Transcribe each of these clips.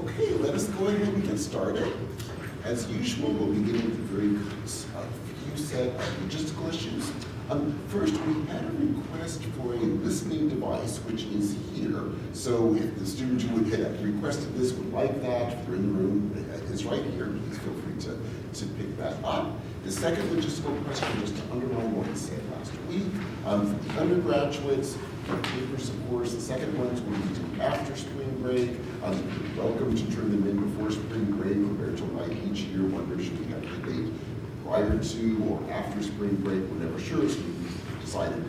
Okay, let us go ahead and get started. As usual, we'll begin with a very few set of logistical issues. First, we had a request for a listening device, which is here. So if the student who had requested this would like that, if they're in the room, it's right here. Please feel free to pick that up. The second logistical question, just to underline what we said last week, for the undergraduates, papers, of course, the second ones will be due after spring break. You're welcome to turn them in before spring break. We're to like each year, wonder should we have a debate prior to or after spring break, we're never sure, so we decided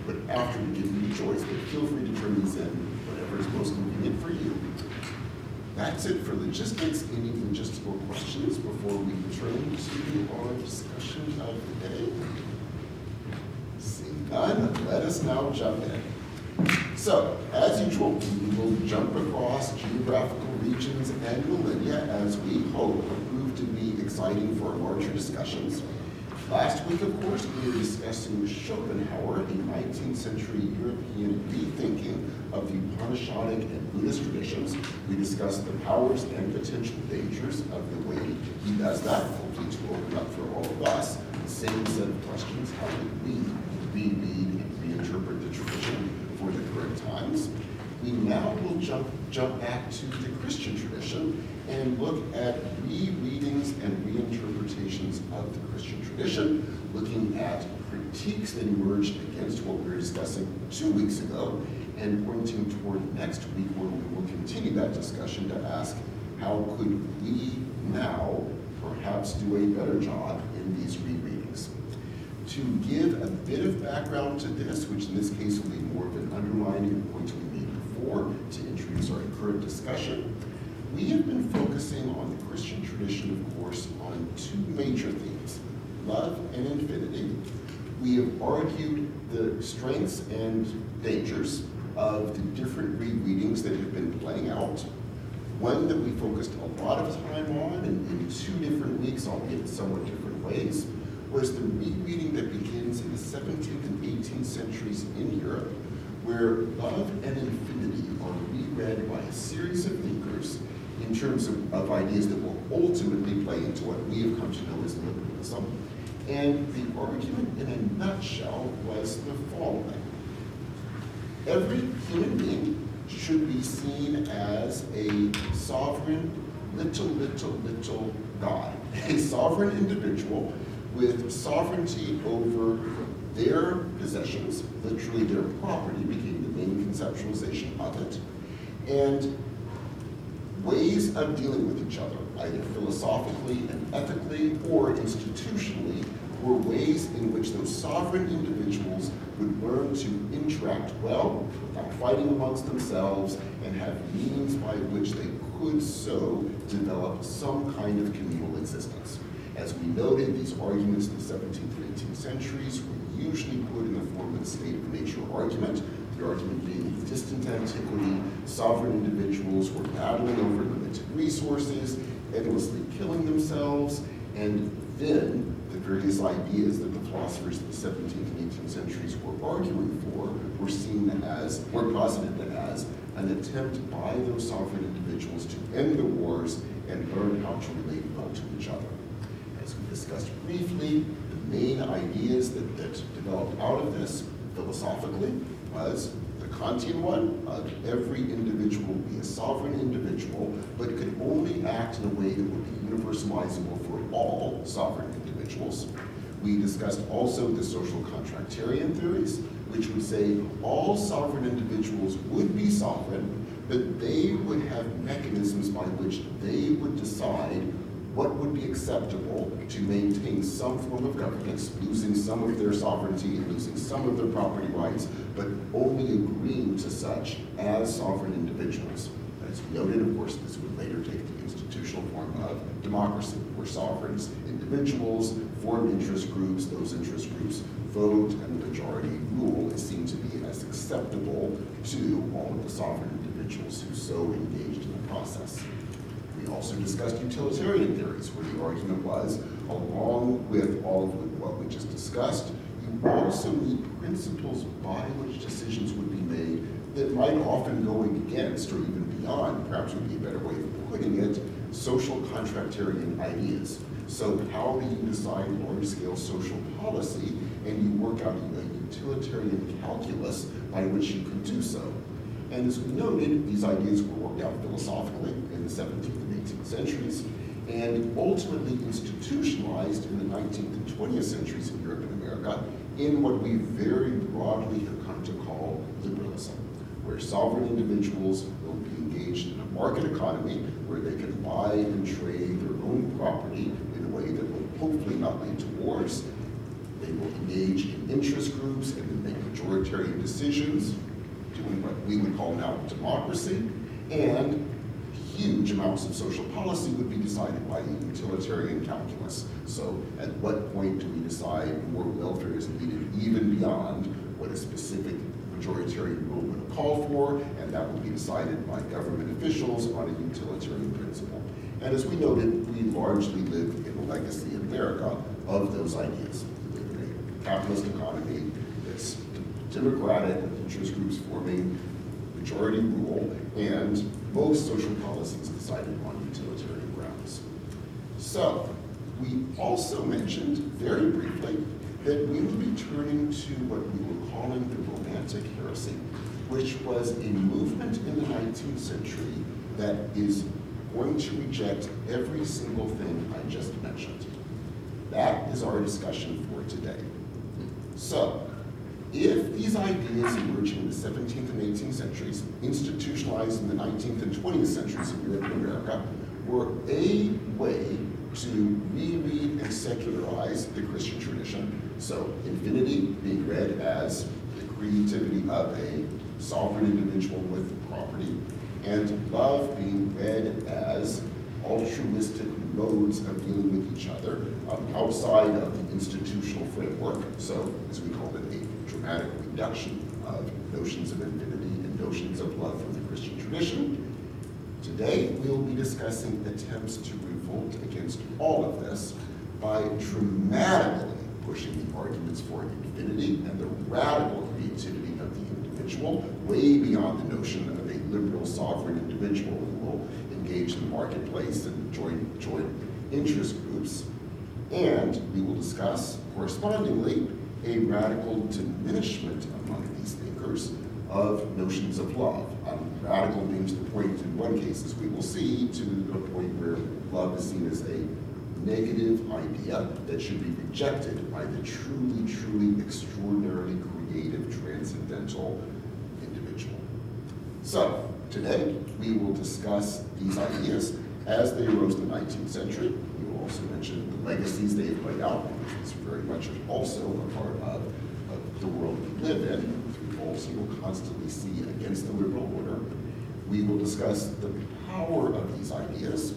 but after to give you a choice. But feel free to turn these in whatever is most convenient for you. That's it for logistics. Any logistical questions before we turn to our discussion of the day? Seeing none, let us now jump in. So, as usual, we will jump across geographical regions and millennia as we hope prove to be exciting for larger discussions. Last week, of course, we were discussing Schopenhauer, a 19th century European rethinking of the Upanishadic and Buddhist traditions. We discussed the powers and potential dangers of the way he does that, hopefully to open up for all of us the same set of questions: how would we reread and reinterpret the tradition for the current times? We now will jump back to the Christian tradition and look at rereadings and reinterpretations of the Christian tradition, looking at critiques that emerged against what we were discussing 2 weeks ago, and pointing toward next week where we will continue that discussion to ask how could we now perhaps do a better job in these rereadings. To give a bit of background to this, which in this case will be more of an underlining of points we made before to introduce our current discussion, we have been focusing on the Christian tradition, of course, on two major themes: love and infinity. We have argued the strengths and dangers of the different rereadings that have been playing out. One that we focused a lot of time on in 2 different weeks, albeit in somewhat different ways, was the rereading that begins in the 17th and 18th centuries in Europe, where love and infinity are reread by a series of thinkers in terms of ideas that will ultimately play into what we have come to know as liberalism. And the argument in a nutshell was the following: every human being should be seen as a sovereign, little God, a sovereign individual with sovereignty over their possessions, literally their property became the main conceptualization of it, and ways of dealing with each other, either philosophically and ethically or institutionally, were ways in which those sovereign individuals would learn to interact well without fighting amongst themselves and have means by which they could so develop some kind of communal existence. As we noted, these arguments in the 17th and 18th centuries were usually put in the form of a state of nature argument, the argument being in distant antiquity, sovereign individuals were battling over limited resources, endlessly killing themselves, and then the various ideas that the philosophers of the 17th and 18th centuries were arguing for were posited as an attempt by those sovereign individuals to end the wars and learn how to relate well to each other. As we discussed briefly, the main ideas that developed out of this philosophically was the Kantian one of every individual be a sovereign individual, but could only act in a way that would be universalizable for all sovereign individuals. We discussed also the social contractarian theories, which would say all sovereign individuals would be sovereign, but they would have mechanisms by which they would decide what would be acceptable to maintain some form of governance, losing some of their sovereignty and losing some of their property rights, but only agreeing to such as sovereign individuals. As we noted, of course, this would later take the institutional form of democracy, where sovereigns, individuals, form interest groups, those interest groups vote, and the majority rule is seen to be as acceptable to all of the sovereign individuals who so engaged in the process. We also discussed utilitarian theories, where the argument was, along with all of what we just discussed, you also need principles by which decisions would be made that might often go against or even beyond, perhaps would be a better way of putting it, social contractarian ideas. So how do you design large-scale social policy and you work out a utilitarian calculus by which you can do so? And as we noted, these ideas were worked out philosophically in the 17th and 18th centuries and ultimately institutionalized in the 19th and 20th centuries in Europe and America in what we very broadly have come to call liberalism, where sovereign individuals will be engaged in a market economy where they can buy and trade their own property in a way that will hopefully not lead to wars. They will engage in interest groups and make majoritarian decisions, doing what we would call now democracy, and huge amounts of social policy would be decided by the utilitarian calculus. So at what point do we decide more welfare is needed even beyond what a specific majoritarian rule would have called for, and that will be decided by government officials on a utilitarian principle. And as we noted, we largely live in the legacy in America of those ideas. We live in a capitalist economy that's democratic, with interest groups forming majority rule, and most social policies decided on utilitarian grounds. So, we also mentioned very briefly that we would be turning to what we were calling the Romantic Heresy, which was a movement in the 19th century that is going to reject every single thing I just mentioned. That is our discussion for today. So, if these ideas emerging in the 17th and 18th centuries, institutionalized in the 19th and 20th centuries in Europe and America, were a way to reread and secularize the Christian tradition, so infinity being read as the creativity of a sovereign individual with property, and love being read as altruistic modes of dealing with each other outside of the institutional framework, so as we call it, a dramatic reduction of notions of infinity and notions of love from the Christian tradition. Today, we will be discussing attempts to revolt against all of this by dramatically pushing the arguments for infinity and the radical creativity of the individual way beyond the notion of a liberal sovereign individual who will engage in the marketplace and join interest groups. And we will discuss, correspondingly, a radical diminishment among these thinkers of notions of love. Radical being to the point, in one case, as we will see, to the point where love is seen as a negative idea that should be rejected by the truly, truly extraordinarily creative, transcendental individual. So, today, we will discuss these ideas as they arose in the 19th century. We will also mention the legacies they have played out, which is very much also a part of the world we live in, revolts you will constantly see against the liberal order. We will discuss the power of these ideas.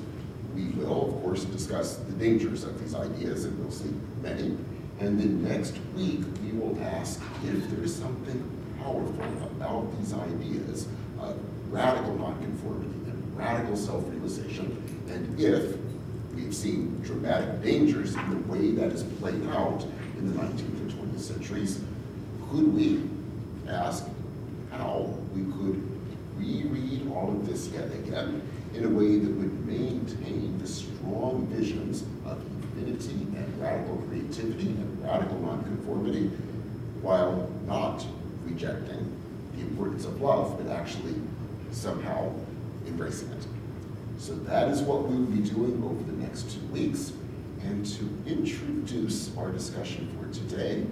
We will, of course, discuss the dangers of these ideas, and we'll see many. And then next week, we will ask if there is something powerful about these ideas of radical nonconformity and radical self-realization, and if we've seen dramatic dangers in the way that is played out in the 19th and 20th centuries, could we ask how we could reread all of this yet again in a way that would maintain the strong visions of infinity and radical creativity and radical nonconformity, while not rejecting the importance of love, but actually somehow embracing it. So that is what we will be doing over the next 2 weeks. And to introduce our discussion for today,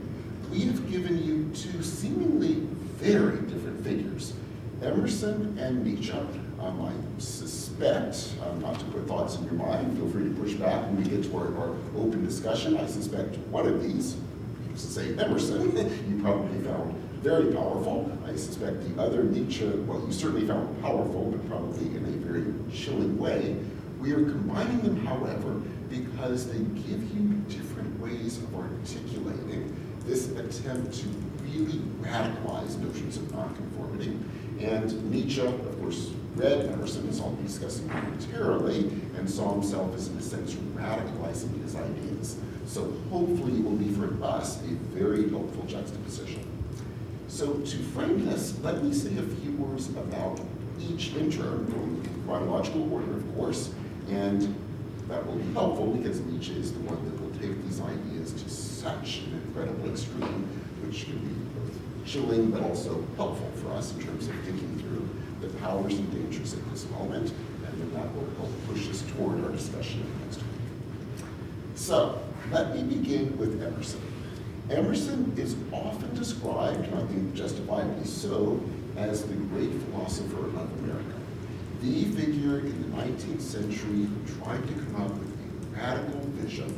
we have given you two seemingly very different figures, Emerson and Nietzsche. I suspect, not to put thoughts in your mind, feel free to push back when we get to our open discussion. I suspect one of these, say Emerson, you probably found very powerful. I suspect the other, Nietzsche, well, you certainly found powerful, but probably in a very chilling way. We are combining them, however, because they give you different ways of articulating this attempt to really radicalize notions of nonconformity. And Nietzsche, of course, read Emerson, as I'll be discussing momentarily, and saw himself as, in a sense, radicalizing his ideas. So hopefully it will be for us a very helpful juxtaposition. So to frame this, let me say a few words about each intern, in chronological order, of course, and that will be helpful because Nietzsche is the one that will take these ideas to such an incredible extreme, which can be both chilling but also helpful for us in terms of thinking through the powers and dangers of this moment, and then that will help push us toward our discussion next week. So, let me begin with Emerson. Emerson is often described, and I think justifiably so, as the great philosopher of America. The figure in the 19th century who tried to come up with a radical vision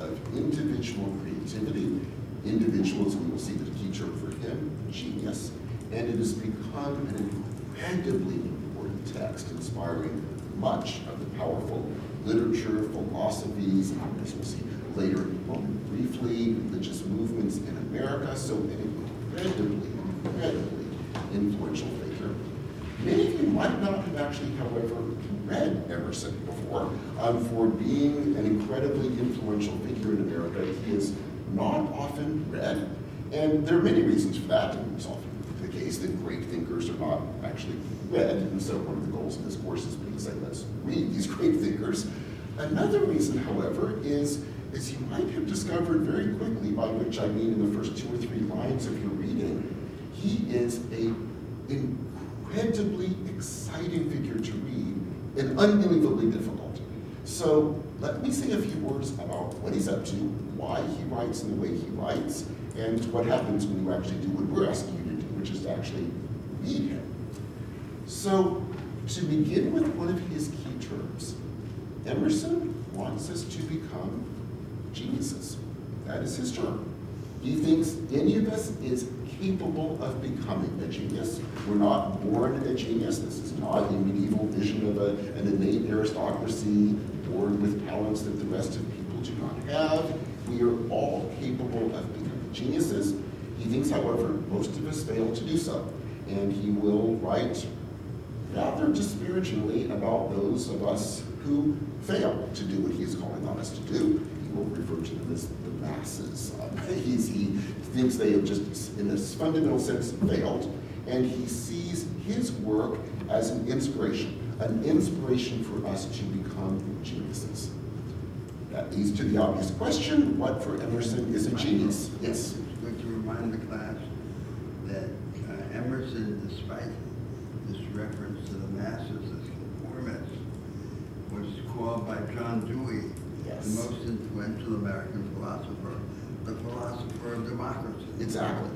of individual creativity. Individual, as we will see, the key term for him, genius, and it has become an incredibly important text, inspiring much of the powerful literature, philosophies, and as we'll see later, briefly, religious movements in America, so an incredibly influential figure. Many of you might not have actually, however, read Emerson before. For being an incredibly influential figure in America, he is not often read, and there are many reasons for that, and it's often the case that great thinkers are not actually read, and so one of the goals of this course is to say, let's read these great thinkers. Another reason, however, is, as you might have discovered very quickly, by which I mean in the first 2 or 3 lines of your reading, he is an incredibly exciting figure to read and unbelievably difficult. So let me say a few words about what he's up to, why he writes in the way he writes, and what happens when you actually do what we're asking you to do, which is to actually read him. So to begin with one of his key terms, Emerson wants us to become geniuses. That is his term. He thinks any of us is capable of becoming a genius. We're not born a genius. This is not a medieval vision of an innate aristocracy born with talents that the rest of people do not have. We are all capable of becoming geniuses. He thinks, however, most of us fail to do so. And he will write rather disparagingly about those of us who fail to do what he is calling on us to do. He will refer to them as the masses. He thinks they have just, in this fundamental sense, failed, and he sees his work as an inspiration for us to become geniuses. That leads to the obvious question, what for Emerson is a genius? Yes? I'm going to remind the class that Emerson, despite this reference to the masses as conformists, was called by John Dewey the most influential American philosopher, the philosopher of democracy. Exactly.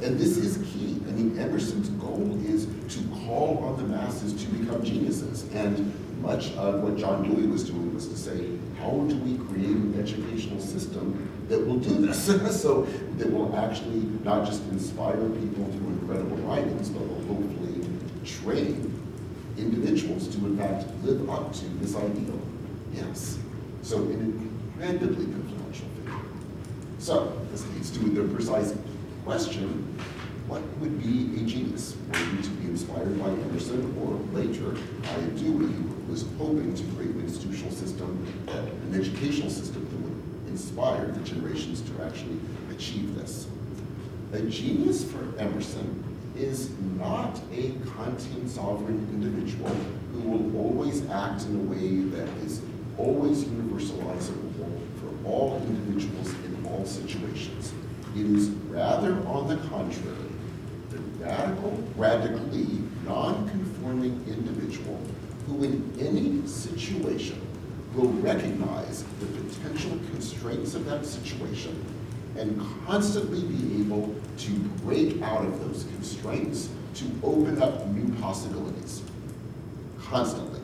And this is key. I mean, Emerson's goal is to call on the masses to become geniuses. And much of what John Dewey was doing was to say, how do we create an educational system that will do this? So that will actually not just inspire people through incredible writings, but will hopefully train individuals to in fact live up to this ideal. Yes. So an incredibly influential figure. So this leads to the precise question, what would be a genius? Were you to be inspired by Emerson or later by Dewey, who was hoping to create an institutional system, an educational system that would inspire the generations to actually achieve this? A genius for Emerson is not a Kantian sovereign individual who will always act in a way that is always universalizable for all individuals in all situations. It is rather, on the contrary, the radically non-conforming individual who in any situation will recognize the potential constraints of that situation and constantly be able to break out of those constraints to open up new possibilities. Constantly.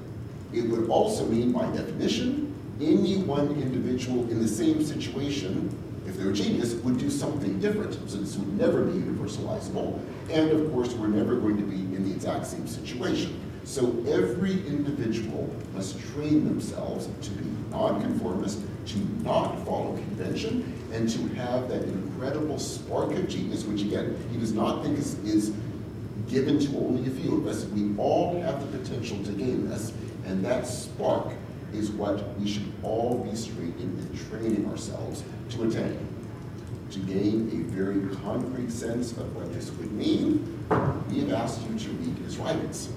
It would also mean, by definition, any one individual in the same situation, if they're a genius, would do something different. So this would never be universalizable. And of course, we're never going to be in the exact same situation. So every individual must train themselves to be nonconformist, to not follow convention, and to have that incredible spark of genius, which again, he does not think is given to only a few of us. We all have the potential to gain this, and that spark is what we should all be straining and training ourselves to attain. To gain a very concrete sense of what this would mean, we have asked you to read his writings.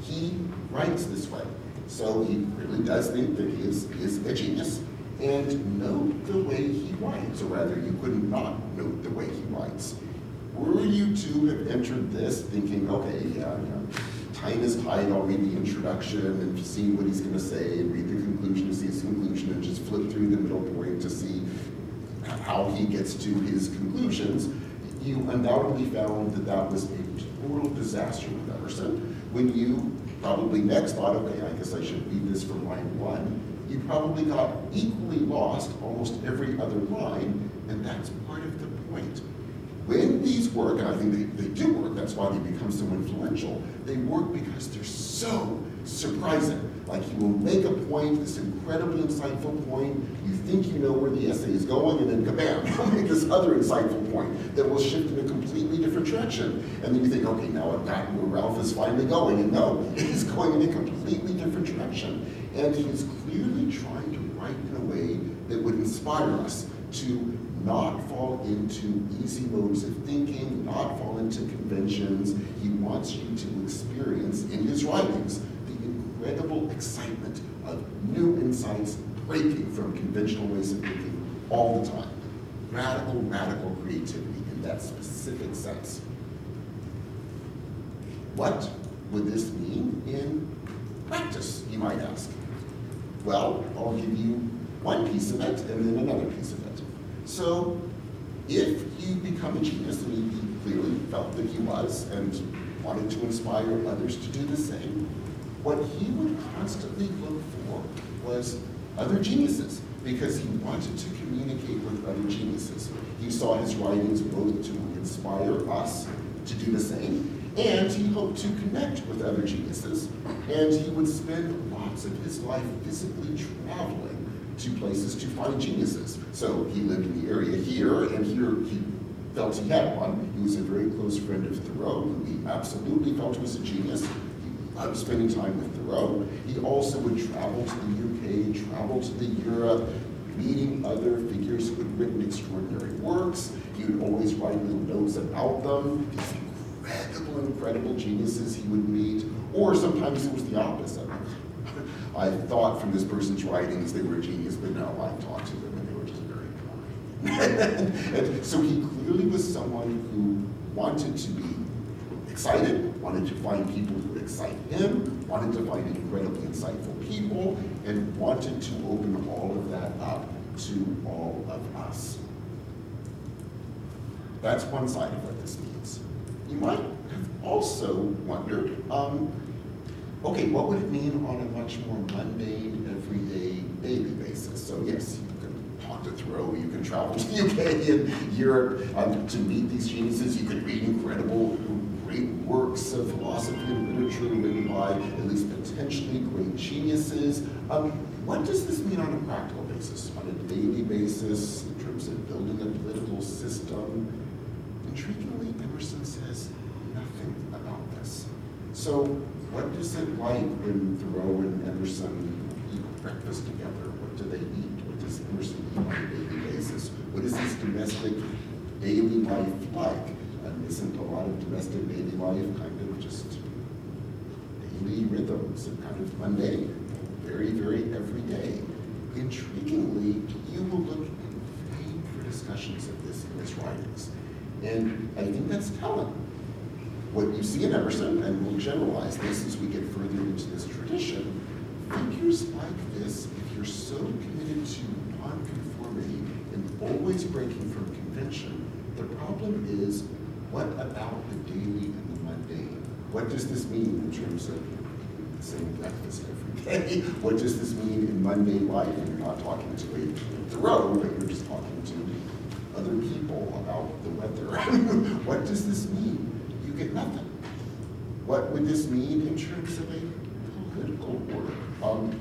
He writes this way, so he really does think that he is a genius. And note the way he writes, or rather, you could not note the way he writes. Were you to have entered this thinking, okay, yeah, time is tight, I'll read the introduction and see what he's going to say, and read the conclusion to see his conclusion, and just flip through the middle point to see how he gets to his conclusions, you undoubtedly found that that was a total disaster with Emerson. When you probably next thought, okay, I guess I should read this from line 1, you probably got equally lost almost every other line, and that's part of the point. When these work, and I think they do work, that's why they become so influential, they work because they're so surprising. Like, he will make a point, this incredibly insightful point, you think you know where the essay is going, and then kabam, he'll make this other insightful point that will shift in a completely different direction. And then you think, okay, now I've got where Ralph is finally going, and no, he's going in a completely different direction. And he's clearly trying to write in a way that would inspire us to not fall into easy modes of thinking, not fall into conventions. He wants you to experience in his writings the incredible excitement of new insights breaking from conventional ways of thinking all the time. Radical, radical creativity in that specific sense. What would this mean in practice, you might ask? Well, I'll give you one piece of it and then another piece of it. So, if you become a genius, and he clearly felt that he was and wanted to inspire others to do the same, what he would constantly look for was other geniuses, because he wanted to communicate with other geniuses. He saw his writings both to inspire us to do the same, and he hoped to connect with other geniuses, and he would spend lots of his life physically traveling to places to find geniuses. So he lived in the area here, and here he felt he had one. He was a very close friend of Thoreau, who he absolutely felt was a genius. He loved spending time with Thoreau. He also would travel to the UK, travel to Europe, meeting other figures who had written extraordinary works. He would always write little notes about them, these incredible geniuses he would meet, or sometimes it was the opposite. I thought from this person's writings they were a genius, but no, I talked to them and they were just very boring. And so he clearly was someone who wanted to be excited, wanted to find people who would excite him, wanted to find incredibly insightful people, and wanted to open all of that up to all of us. That's one side of what this means. You might have also wondered, okay, what would it mean on a much more mundane, everyday, daily basis? So yes, you can talk to Thoreau, you can travel to the UK and Europe to meet these geniuses, you could read incredible, great works of philosophy and literature written by at least potentially great geniuses. What does this mean on a practical basis, on a daily basis, in terms of building a political system? Intriguingly, Emerson says nothing about this. So, what is it like when Thoreau and Emerson eat breakfast together? What do they eat? What does Emerson eat on a daily basis? What is this domestic daily life like? Isn't a lot of domestic daily life kind of just daily rhythms and kind of mundane, very, very everyday? Intriguingly, you will look in vain for discussions of this in his writings. And I think that's telling. What you see in Emerson, and we'll generalize this as we get further into this tradition, figures like this, if you're so committed to nonconformity and always breaking from convention, the problem is, what about the daily and the mundane? What does this mean in terms of the same breakfast every day? What does this mean in mundane life? And you're not talking to a Thoreau, but you're just talking to other people about the weather. What does this mean? You get nothing. What would this mean in terms of a political order?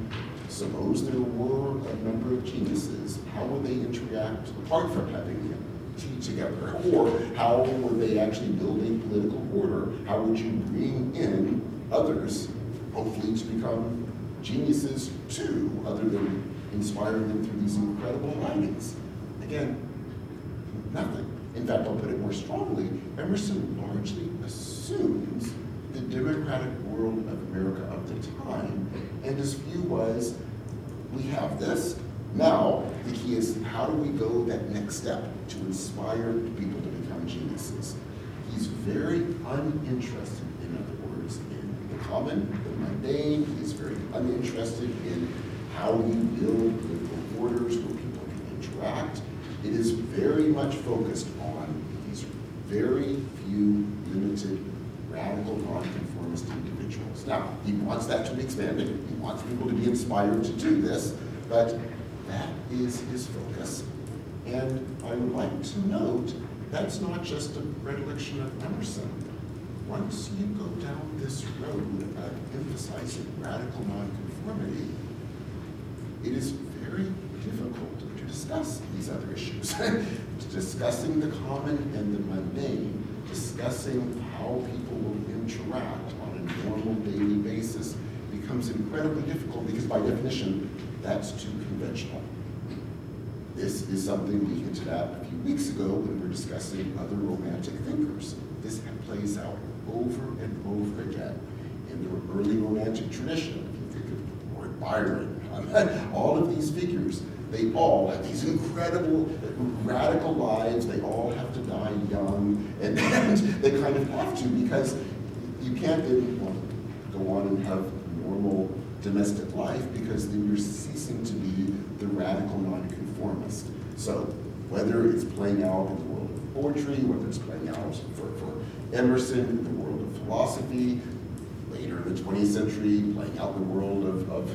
Suppose there were a number of geniuses. How would they interact apart from having tea together? Or how would they actually build a political order? How would you bring in others, hopefully to become geniuses too, other than inspiring them through these incredible writings? Again, Nothing. In fact, I'll put it more strongly, Emerson largely assumes the democratic world of America of the time, and his view was, we have this. Now, the key is, how do we go that next step to inspire people to become geniuses? He's very uninterested, in other words, in the common, the mundane. He's very uninterested in how you build the orders where people can interact. It is very much focused on these very few, limited, radical, nonconformist individuals. Now, he wants that to be expanded. He wants people to be inspired to do this, but that is his focus. And I would like to note, that's not just a predilection of Emerson. Once you go down this road of emphasizing radical nonconformity, it is very difficult to discuss these other issues. Discussing the common and the mundane, discussing how people will interact on a normal daily basis becomes incredibly difficult because by definition, that's too conventional. This is something we hinted at a few weeks ago when we were discussing other romantic thinkers. This plays out over and over again in the early romantic tradition. If you think of Lord Byron, all of these figures, they all have these incredible, radical lives. They all have to die young, and they kind of have to because you can't then go on and have normal domestic life because then you're ceasing to be the radical nonconformist. So whether it's playing out in the world of poetry, whether it's playing out for Emerson in the world of philosophy, later in the 20th century, playing out in the world of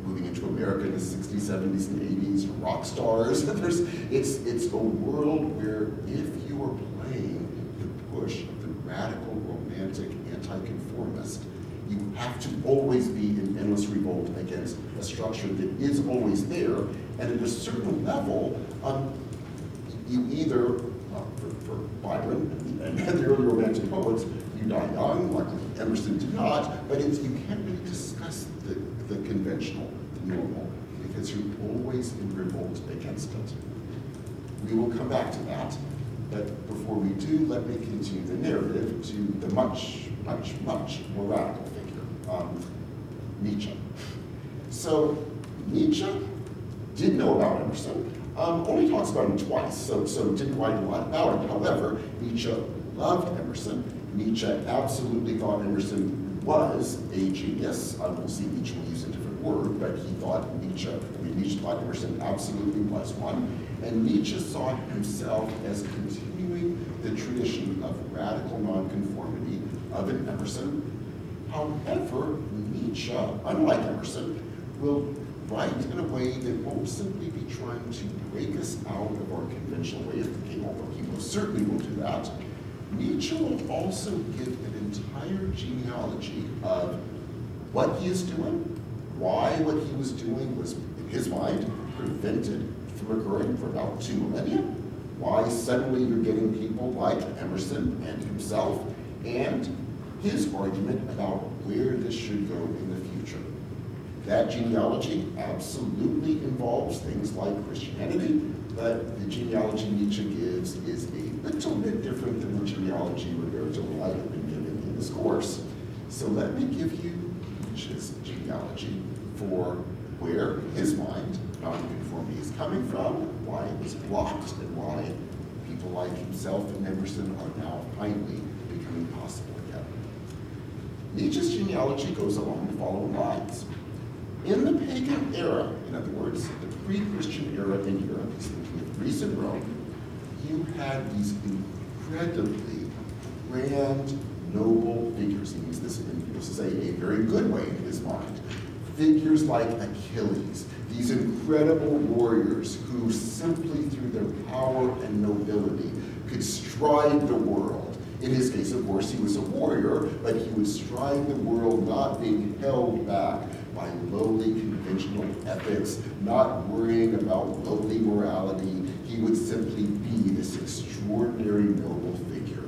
moving into America in the 60s, 70s, and 80s, rock stars. It's a world where if you are playing the push of the radical, romantic, anti-conformist, you have to always be in endless revolt against a structure that is always there. And at a certain level, you either, for Byron and the early romantic poets, you die young, like Emerson did not, but you can't really discuss the conventional, the normal, because you're always in revolt against it. We will come back to that, but before we do, let me continue the narrative to the much, much, much more radical figure, Nietzsche. So Nietzsche did know about Emerson, only talks about him twice, so didn't write a lot about him. However, Nietzsche loved Emerson. Nietzsche absolutely thought Emerson was a genius. We'll see Nietzsche will use a different word, but he thought Nietzsche thought Emerson absolutely was one. And Nietzsche saw himself as continuing the tradition of radical nonconformity of an Emerson. However, Nietzsche, unlike Emerson, will write in a way that won't simply be trying to break us out of our conventional way of thinking, although he most certainly will do that. Nietzsche will also give an entire genealogy of what he is doing, why what he was doing was, in his mind, prevented from occurring for about 2 millennia, why suddenly you're getting people like Emerson and himself, and his argument about where this should go in the future. That genealogy absolutely involves things like Christianity, but the genealogy Nietzsche gives is a little bit different than the genealogy Roberto and I have been given in this course. So let me give you Nietzsche's genealogy for where his mind, nonconformity, is coming from, why it was blocked, and why people like himself and Emerson are now finally becoming possible again. Nietzsche's genealogy goes along the following lines. In the pagan era, in other words, the pre-Christian era in Europe, he's thinking of Greece and Rome, you had these incredibly grand, noble figures. He means this is a very good way in his mind. Figures like Achilles, these incredible warriors who simply through their power and nobility could stride the world. In his case, of course, he was a warrior, but he would stride the world not being held back by lowly conventional ethics, not worrying about lowly morality. He would simply be this extraordinary noble figure.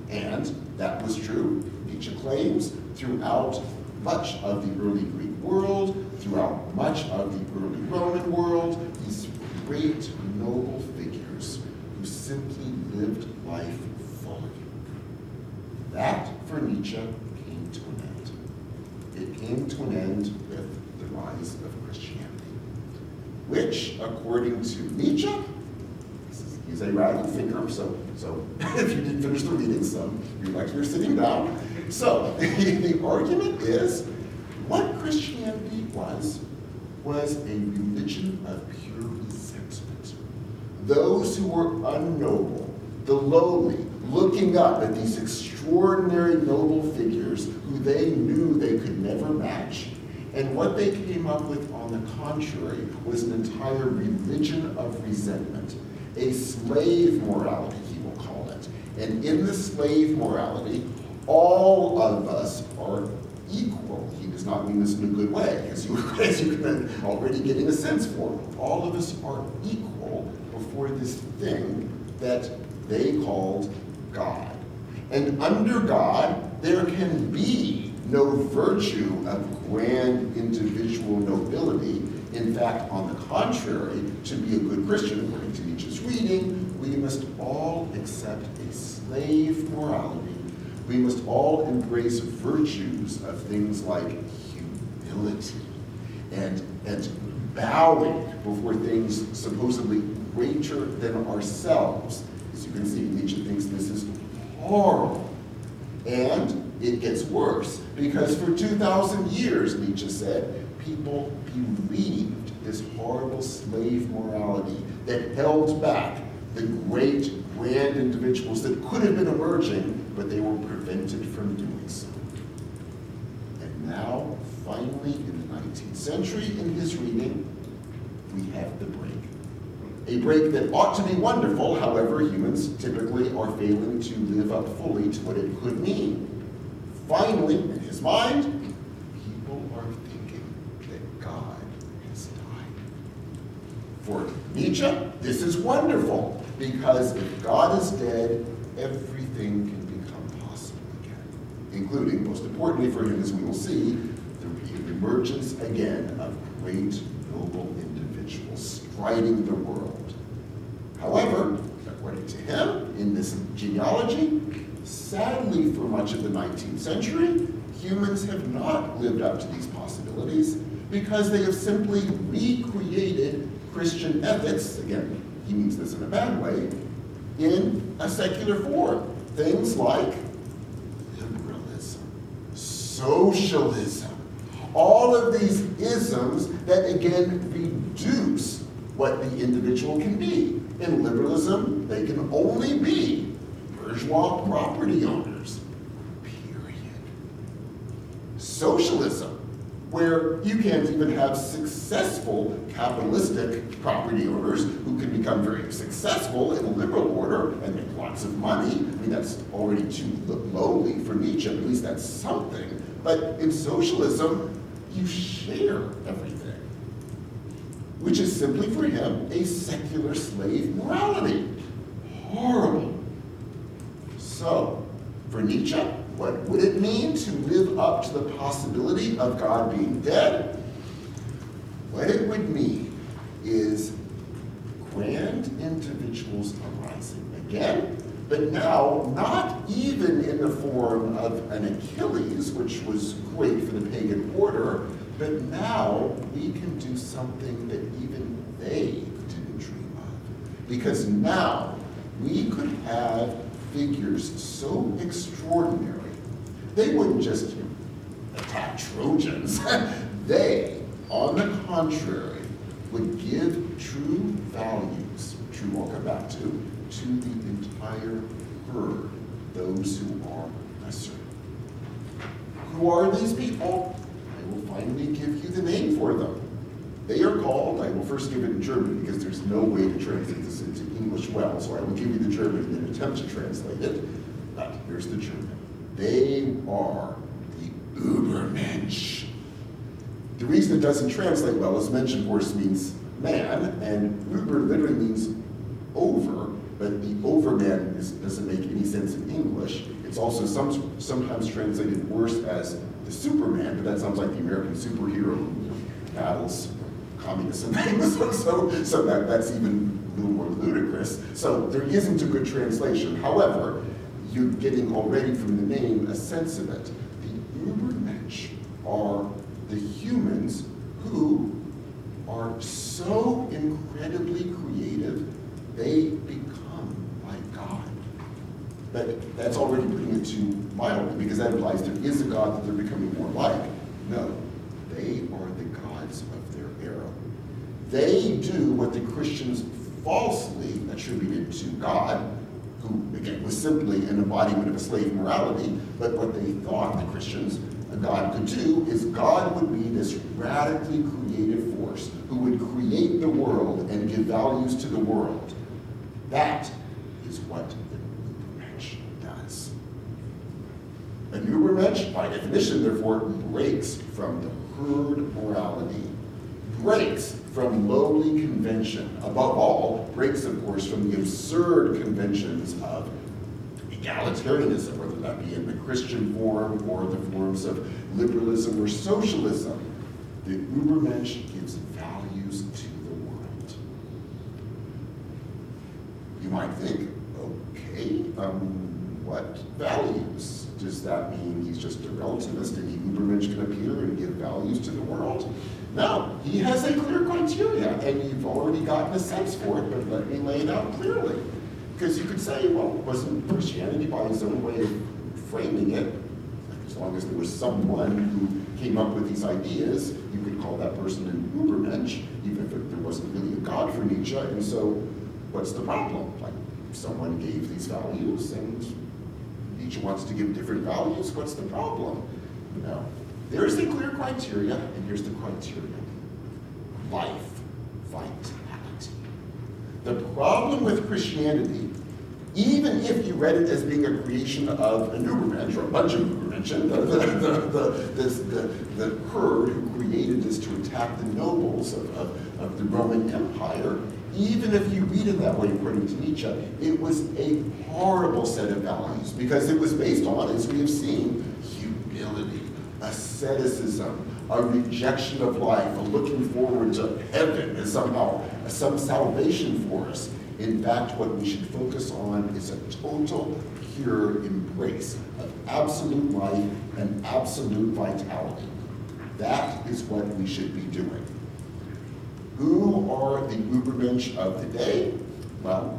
And that was true, Nietzsche claims, throughout much of the early Greek world, throughout much of the early Roman world, these great noble figures simply lived life fully. That, for Nietzsche, came to an end. It came to an end with the rise of Christianity, which, according to Nietzsche, he's a ragged thinker, so if you didn't finish the reading, you're like you're sitting down. So the argument is, what Christianity was a religion of pure resentment. Those who were unnoble, the lowly, looking up at these extraordinary noble figures who they knew they could never match. And what they came up with, on the contrary, was an entire religion of resentment, a slave morality, he will call it. And in the slave morality, all of us are equal. He does not mean this in a good way, as you can already getting a sense for. All of us are equal before this thing that they called God. And under God, there can be no virtue of grand individual nobility. In fact, on the contrary, to be a good Christian, according to Nietzsche's reading, we must all accept a slave morality. We must all embrace virtues of things like humility and bowing before things supposedly greater than ourselves. As you can see, Nietzsche thinks this is horrible. And it gets worse, because for 2,000 years, Nietzsche said, people believed this horrible slave morality that held back the great, grand individuals that could have been emerging, but they were prevented from doing so. And now, finally, in the 19th century, in his reading, we have the break. A break that ought to be wonderful, however, humans typically are failing to live up fully to what it could mean. Finally, in his mind, people are thinking that God has died. For Nietzsche, this is wonderful, because if God is dead, everything can become possible again, including, most importantly for him, as we will see, the emergence again of great, noble individuals striding the world. However, according to him, in this genealogy, sadly for much of the 19th century, humans have not lived up to these possibilities because they have simply recreated Christian ethics, again, he means this in a bad way, in a secular form. Things like liberalism, socialism, all of these isms that again reduce what the individual can be. In liberalism, they can only be bourgeois property owners, period. Socialism, where you can't even have successful capitalistic property owners who can become very successful in a liberal order and make lots of money. I mean, that's already too lowly for Nietzsche, at least that's something. But in socialism, you share everything, which is simply for him a secular slave morality. Horrible. So, for Nietzsche, what would it mean to live up to the possibility of God being dead? What it would mean is grand individuals arising again, but now not even in the form of an Achilles, which was great for the pagan order, but now we can do something that even they didn't dream of. Because now we could have figures so extraordinary, they wouldn't just attack Trojans. They, on the contrary, would give true values, true I'll come back to the entire herd, those who are lesser. Who are these people? I will finally give you the name for them. They are called, I will first give it in German because there's no way to translate this into English well, so I will give you the German and then attempt to translate it. But here's the German. They are the Übermensch. The reason it doesn't translate well is Mensch, of course, means man, and Über literally means over, but the overman doesn't make any sense in English. It's also sometimes translated worse as the Superman, but that sounds like the American superhero who battles communists and things, so that's even a little more ludicrous. So there isn't a good translation. However, you're getting already from the name a sense of it. The Übermensch are the humans who are so incredibly creative, they become like God. But that's already putting it too mildly, because that implies there is a God that they're becoming more like. No, they are the gods of their era. They do what the Christians falsely attributed to God, who, again, was simply an embodiment of a slave morality, but what they thought, the Christians, a God could do is God would be this radically creative force who would create the world and give values to the world. That is what the Übermensch does. An Übermensch, by definition, therefore, breaks from the herd morality, breaks from lowly convention, above all, breaks, of course, from the absurd conventions of egalitarianism, whether that be in the Christian form or the forms of liberalism or socialism. The Übermensch gives values to the world. You might think, okay, what values? Does that mean he's just a relativist and the Übermensch can appear and give values to the world? No, he has a clear criteria, and you've already gotten a sense for it, but let me lay it out clearly. Because you could say, well, wasn't Christianity by its own way of framing it? As long as there was someone who came up with these ideas, you could call that person an Übermensch, even if there wasn't really a God for Nietzsche. And so, what's the problem? Like, someone gave these values, and Nietzsche wants to give different values. What's the problem? No. There's the clear criteria, and here's the criteria. Life, vitality. The problem with Christianity, even if you read it as being a creation of an Übermensch, or a bunch of Übermenschen, the herd who created this to attack the nobles of the Roman Empire, even if you read it that way according to Nietzsche, it was a horrible set of values, because it was based on, as we have seen, humility, asceticism, a rejection of life, a looking forward to heaven as somehow some salvation for us. In fact, what we should focus on is a total, pure embrace of absolute life and absolute vitality. That is what we should be doing. Who are the Übermensch of the day? Well,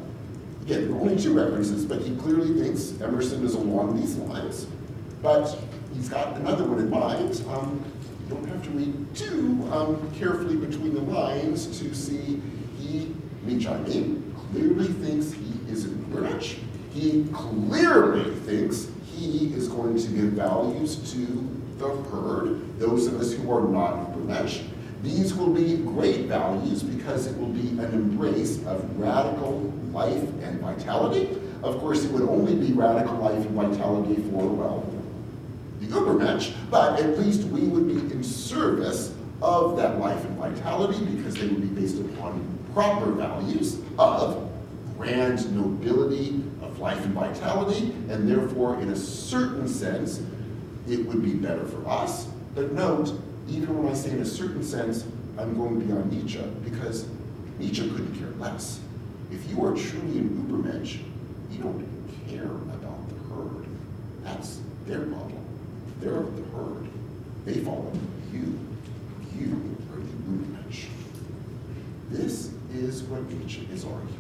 again, there are only two references, but he clearly thinks Emerson is along these lines. But he's got another one in mind. You don't have to read too carefully between the lines to see Nietzsche clearly thinks he is an Übermensch. He clearly thinks he is going to give values to the herd, those of us who are not Übermensch. These will be great values because it will be an embrace of radical life and vitality. Of course, it would only be radical life and vitality for, well, the Übermensch, but at least we would be in service of that life and vitality because they would be based upon proper values of grand nobility, of life and vitality, and therefore, in a certain sense, it would be better for us. But note, even when I say in a certain sense, I'm going beyond Nietzsche, because Nietzsche couldn't care less. If you are truly an Übermensch, you don't care about the herd. That's their problem. They're the herd. They follow you. You are the Übermensch. This is what Nietzsche is arguing.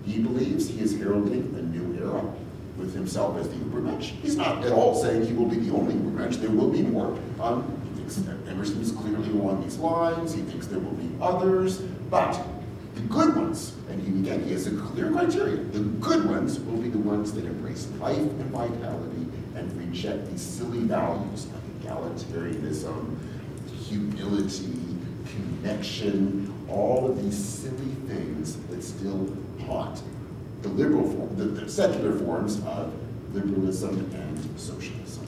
He believes he is heralding a new era with himself as the Übermensch. He's not at all saying he will be the only Übermensch. There will be more. He thinks that Emerson is clearly along these lines. He thinks there will be others. But the good ones, and he has a clear criteria, the good ones will be the ones that embrace life and vitality and reject these silly values of egalitarianism, humility, connection, all of these silly things that still haunt the liberal form, the secular forms of liberalism and socialism.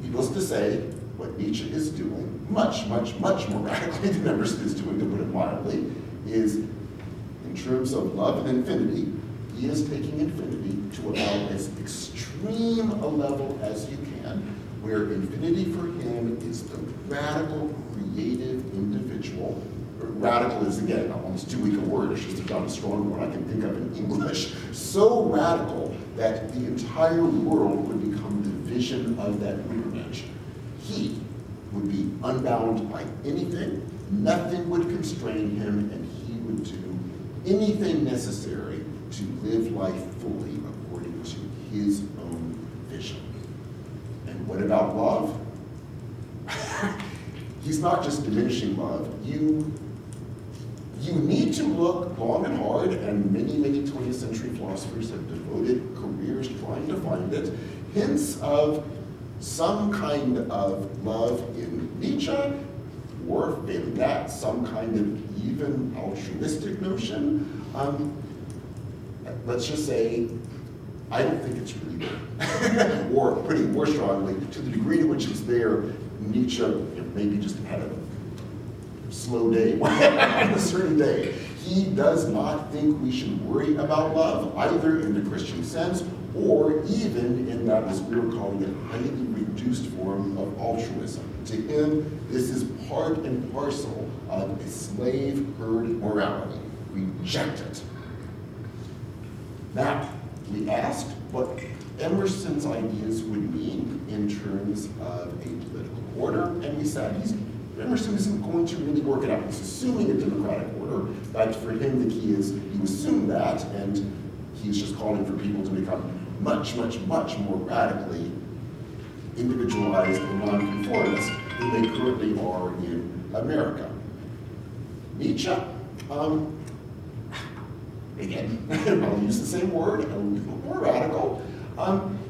Needless to say, what Nietzsche is doing, much, much, much more radically than Emerson is doing, to put it mildly, is in terms of love and infinity, he is taking infinity to about as extreme a level as you can, where infinity for him is the radical, creative individual. Radical is, again, almost too weak a word, it's just a strong one I can think of in English. So radical that the entire world would become the vision of that Übermensch. He would be unbound by anything, nothing would constrain him, and he would do anything necessary to live life fully according to his own vision. And what about love? He's not just diminishing love. You need to look long and hard, and many, many 20th century philosophers have devoted careers trying to find it. Hints of some kind of love in Nietzsche, or failing that, some kind of even altruistic notion. Let's just say, I don't think it's really there. Or putting more strongly, to the degree to which it's there, Nietzsche maybe just had a slow day on a certain day. He does not think we should worry about love, either in the Christian sense or even in that, as we were calling it, highly reduced form of altruism. To him, this is part and parcel of a slave herd morality. Reject it. Now, we asked what Emerson's ideas would mean in terms of a political order, and we said Emerson isn't going to really work it out. He's assuming a democratic order, but for him the key is you assume that, and he's just calling for people to become much, much, much more radically individualized and nonconformist than they currently are in America. Nietzsche, again, I'll use the same word, a little more radical.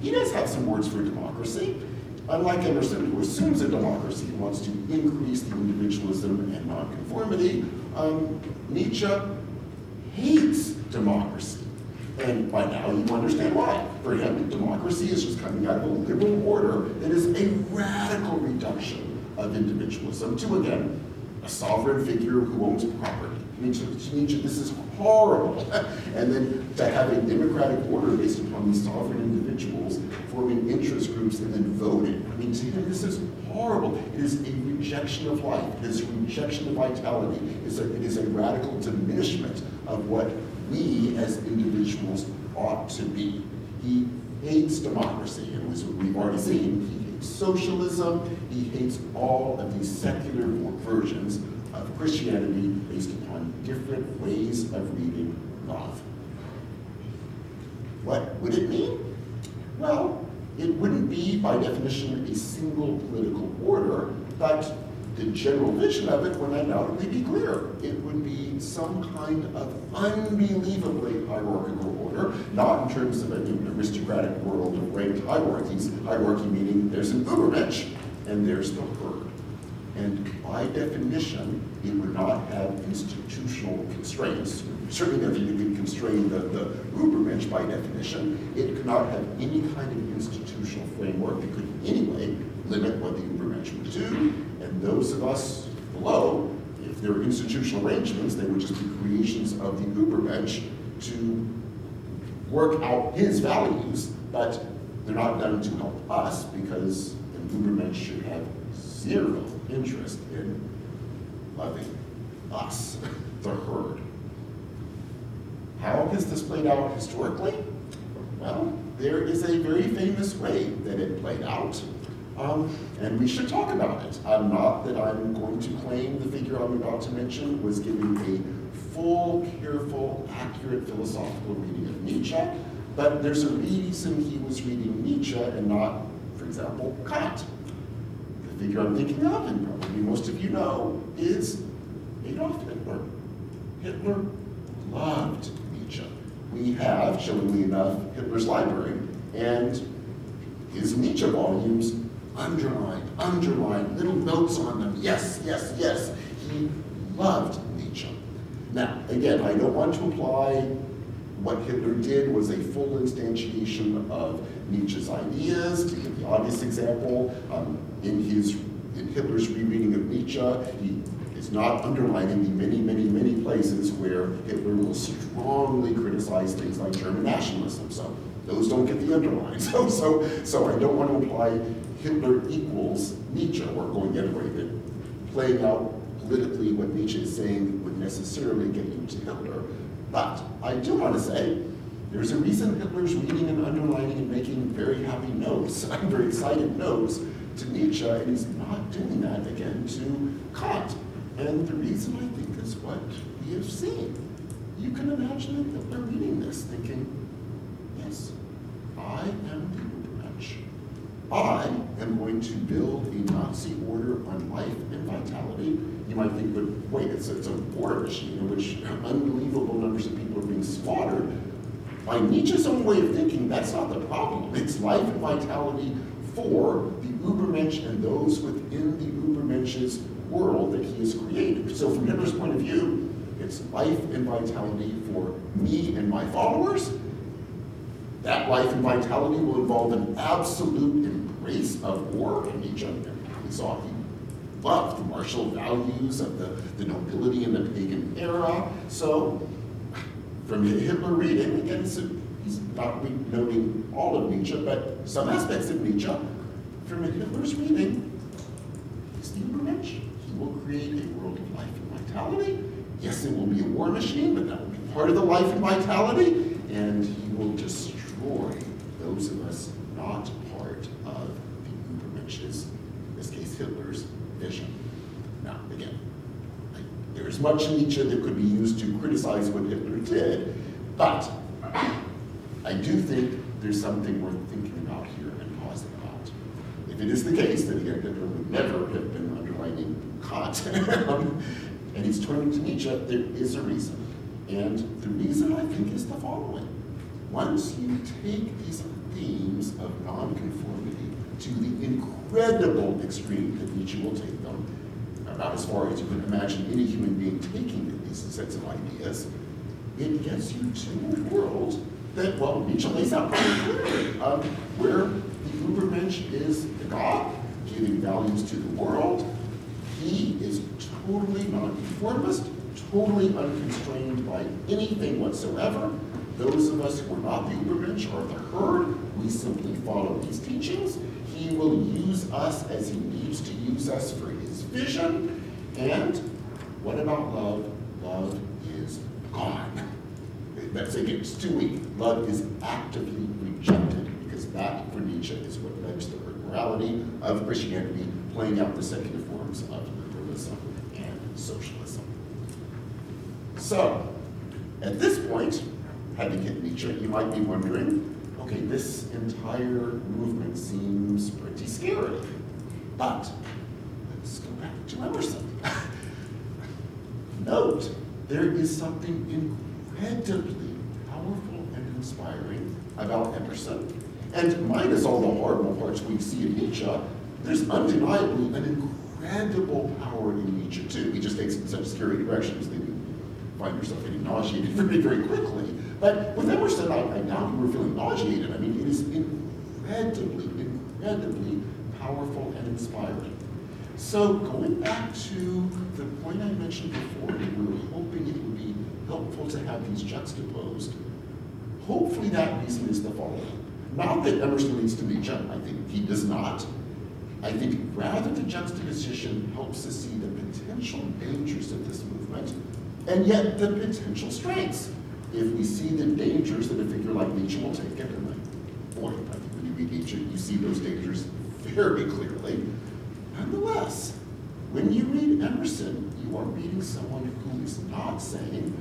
He does have some words for democracy. Unlike Emerson, who assumes a democracy and wants to increase the individualism and nonconformity, Nietzsche hates democracy. And by now you understand why. For him, democracy is just coming out of a liberal order that is a radical reduction of individualism to, again, a sovereign figure who owns property. To Nietzsche, this is horrible. And then to have a democratic order based upon these sovereign individuals forming interest groups and then voting. I mean, to him, this is horrible. It is a rejection of life. It is a rejection of vitality. It is a radical diminishment of what we as individuals ought to be. He hates democracy, and as we've already seen, he hates socialism. He hates all of these secular versions of Christianity based upon different ways of reading love. What would it mean? Well, it wouldn't be, by definition, a single political order, but the general vision of it would undoubtedly be clear. It would be some kind of unbelievably hierarchical order, not in terms of an aristocratic world of ranked hierarchies. Hierarchy meaning there's an Übermensch and there's the herd. And by definition, it would not have institutional constraints. Certainly if you could constrain the Übermensch by definition, it could not have any kind of institutional framework that could in any way limit what the Übermensch would do. And those of us below, if there are institutional arrangements, they would just be creations of the Übermensch to work out his values, but they're not done to help us because an Übermensch should have zero interest in loving us, the herd. How has this played out historically? Well, there is a very famous way that it played out, and we should talk about it. Not that I'm going to claim the figure I'm about to mention was giving a full, careful, accurate philosophical reading of Nietzsche, but there's a reason he was reading Nietzsche and not, for example, Kant. The figure I'm thinking of, and probably most of you know, is Adolf Hitler. Hitler loved Nietzsche. We have, chillingly enough, Hitler's library, and his Nietzsche volumes underlined, little notes on them. Yes, yes, yes. He loved Nietzsche. Now, again, I don't want to imply what Hitler did was a full instantiation of Nietzsche's ideas. To give the obvious example, in Hitler's rereading of Nietzsche, he is not underlining the many, many, many places where Hitler will strongly criticize things like German nationalism. So Those don't get the underline. So I don't want to apply Hitler equals Nietzsche, or going the other way, that playing out politically what Nietzsche is saying would necessarily get you to Hitler. But I do want to say, there's a reason Hitler's reading and underlining and making very happy notes, very excited notes to Nietzsche, and he's not doing that again to Kant. And the reason I think is what we have seen. You can imagine Hitler reading this, thinking, yes, I am the Ubermensch. I am going to build a Nazi order on life and vitality. You might think, but wait, it's a war machine in which unbelievable numbers of people are being slaughtered. By Nietzsche's own way of thinking, that's not the problem. It's life and vitality for the Ubermensch and those within the Ubermensch's world that he has created. So from Hitler's point of view, it's life and vitality for me and my followers. That life and vitality will involve an absolute embrace of war. And Nietzsche, we saw, he loved the martial values of the nobility in the pagan era. So from Hitler reading, again, he's not noting all of Nietzsche, but some aspects of Nietzsche. From Hitler's reading, he's the Ubermensch. He will create a world of life and vitality. Yes, it will be a war machine, but that will be part of the life and vitality, and he will destroy those of us not part of the Ubermensch's, in this case Hitler's, vision. Now, again, there is much in Nietzsche that could be used to criticize what Hitler did, but I do think there's something worth thinking about here and pausing about. If it is the case that Hitler would never have been underlining Kant, and he's turning to Nietzsche, there is a reason. And the reason, I think, is the following. Once you take these themes of nonconformity to the incredible extreme that Nietzsche will take them, about as far as you can imagine any human being taking these sets of ideas, it gets you to a world that, well, Nietzsche lays out very clearly, where the Ubermensch is the God, giving values to the world. He is totally nonconformist, totally unconstrained by anything whatsoever. Those of us who are not the Ubermensch are the herd. We simply follow these teachings. He will use us as he needs to use us for his vision. And what about love? Love is gone. That's again, it's too weak. Love is actively rejected, because that, for Nietzsche, is what led to the herd morality of Christianity, playing out the secular forms of liberalism and socialism. So, at this point, having hit Nietzsche, you might be wondering, okay, this entire movement seems pretty scary. But let's go back to Emerson. Note, there is something incredibly powerful and inspiring about Emerson. And minus all the horrible parts we see in Nietzsche, there's undeniably an incredible power in Nietzsche too. He just takes it in such scary directions that you find yourself getting nauseated very, very quickly. But with Emerson, I doubt you were feeling nauseated. I mean, it is incredibly, incredibly powerful and inspiring. So going back to the point I mentioned before, that we were hoping it would be helpful to have these juxtaposed, hopefully that reason is the following. Not that Emerson leads to Nietzsche, I think he does not. I think rather the juxtaposition helps us see the potential dangers of this movement, and yet the potential strengths. If we see the dangers that a figure like Nietzsche will take it, and boy, I think when you read Nietzsche, you see those dangers very clearly. Nonetheless, when you read Emerson, you are reading someone who is not saying,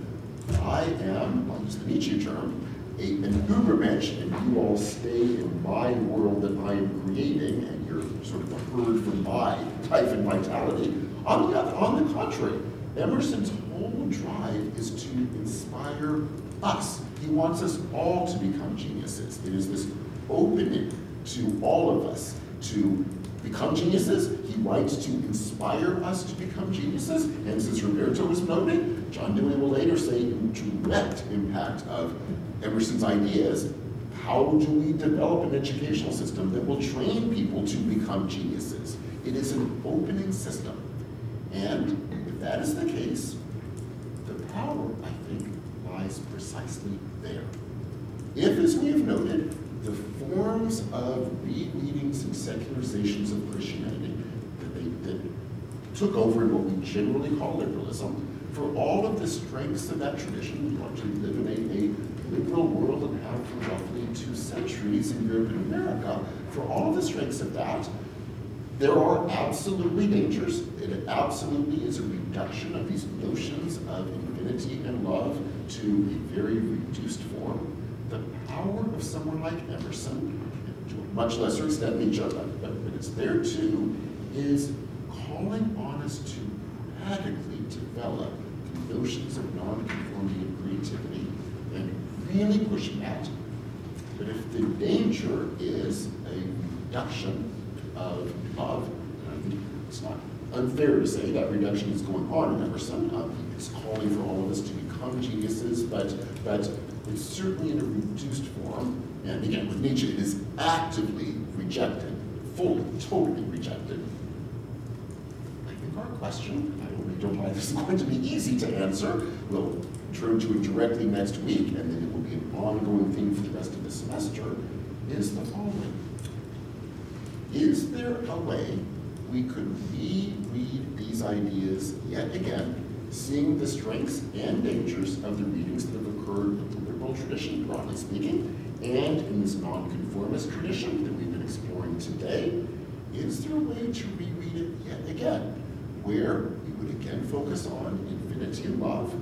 I am, I'll use the Nietzsche term, an Ubermensch, and you all stay in my world that I am creating, and you're sort of a herd for my life and vitality. On the contrary, Emerson's whole drive is to inspire us. He wants us all to become geniuses. It is this opening to all of us to become geniuses. He writes to inspire us to become geniuses. And as Roberto was noting, John Dewey will later say, in direct impact of Emerson's ideas, how do we develop an educational system that will train people to become geniuses? It is an opening system. And if that is the case, the power, I think, lies precisely there. If, as we have noted, the forms of rereadings and secularizations of Christianity that took over in what we generally call liberalism, for all of the strengths of that tradition, we largely live in a liberal world and have for roughly 2 centuries in Europe and America, for all of the strengths of that, there are absolutely dangers. It absolutely is a reduction of these notions of infinity and love to a very reduced form. The power of someone like Emerson, to a much lesser extent Nietzsche, but it's there too, is calling on us to radically develop the notions of nonconformity and creativity and really pushing that. But if the danger is a reduction of love, and I think it's not unfair to say that reduction is going on in Emerson. It's calling for all of us to become geniuses, but it's certainly in a reduced form. And again, with Nietzsche, it is actively rejected, fully, totally rejected. I think our question, I don't know this is going to be easy to answer. We'll turn to it directly next week, and then it will be an ongoing theme for the rest of the semester, is the following. Is there a way we could reread these ideas yet again, seeing the strengths and dangers of the readings that have occurred in the liberal tradition, broadly speaking, and in this nonconformist tradition that we've been exploring today? Is there a way to reread it yet again, where we would again focus on infinity and love?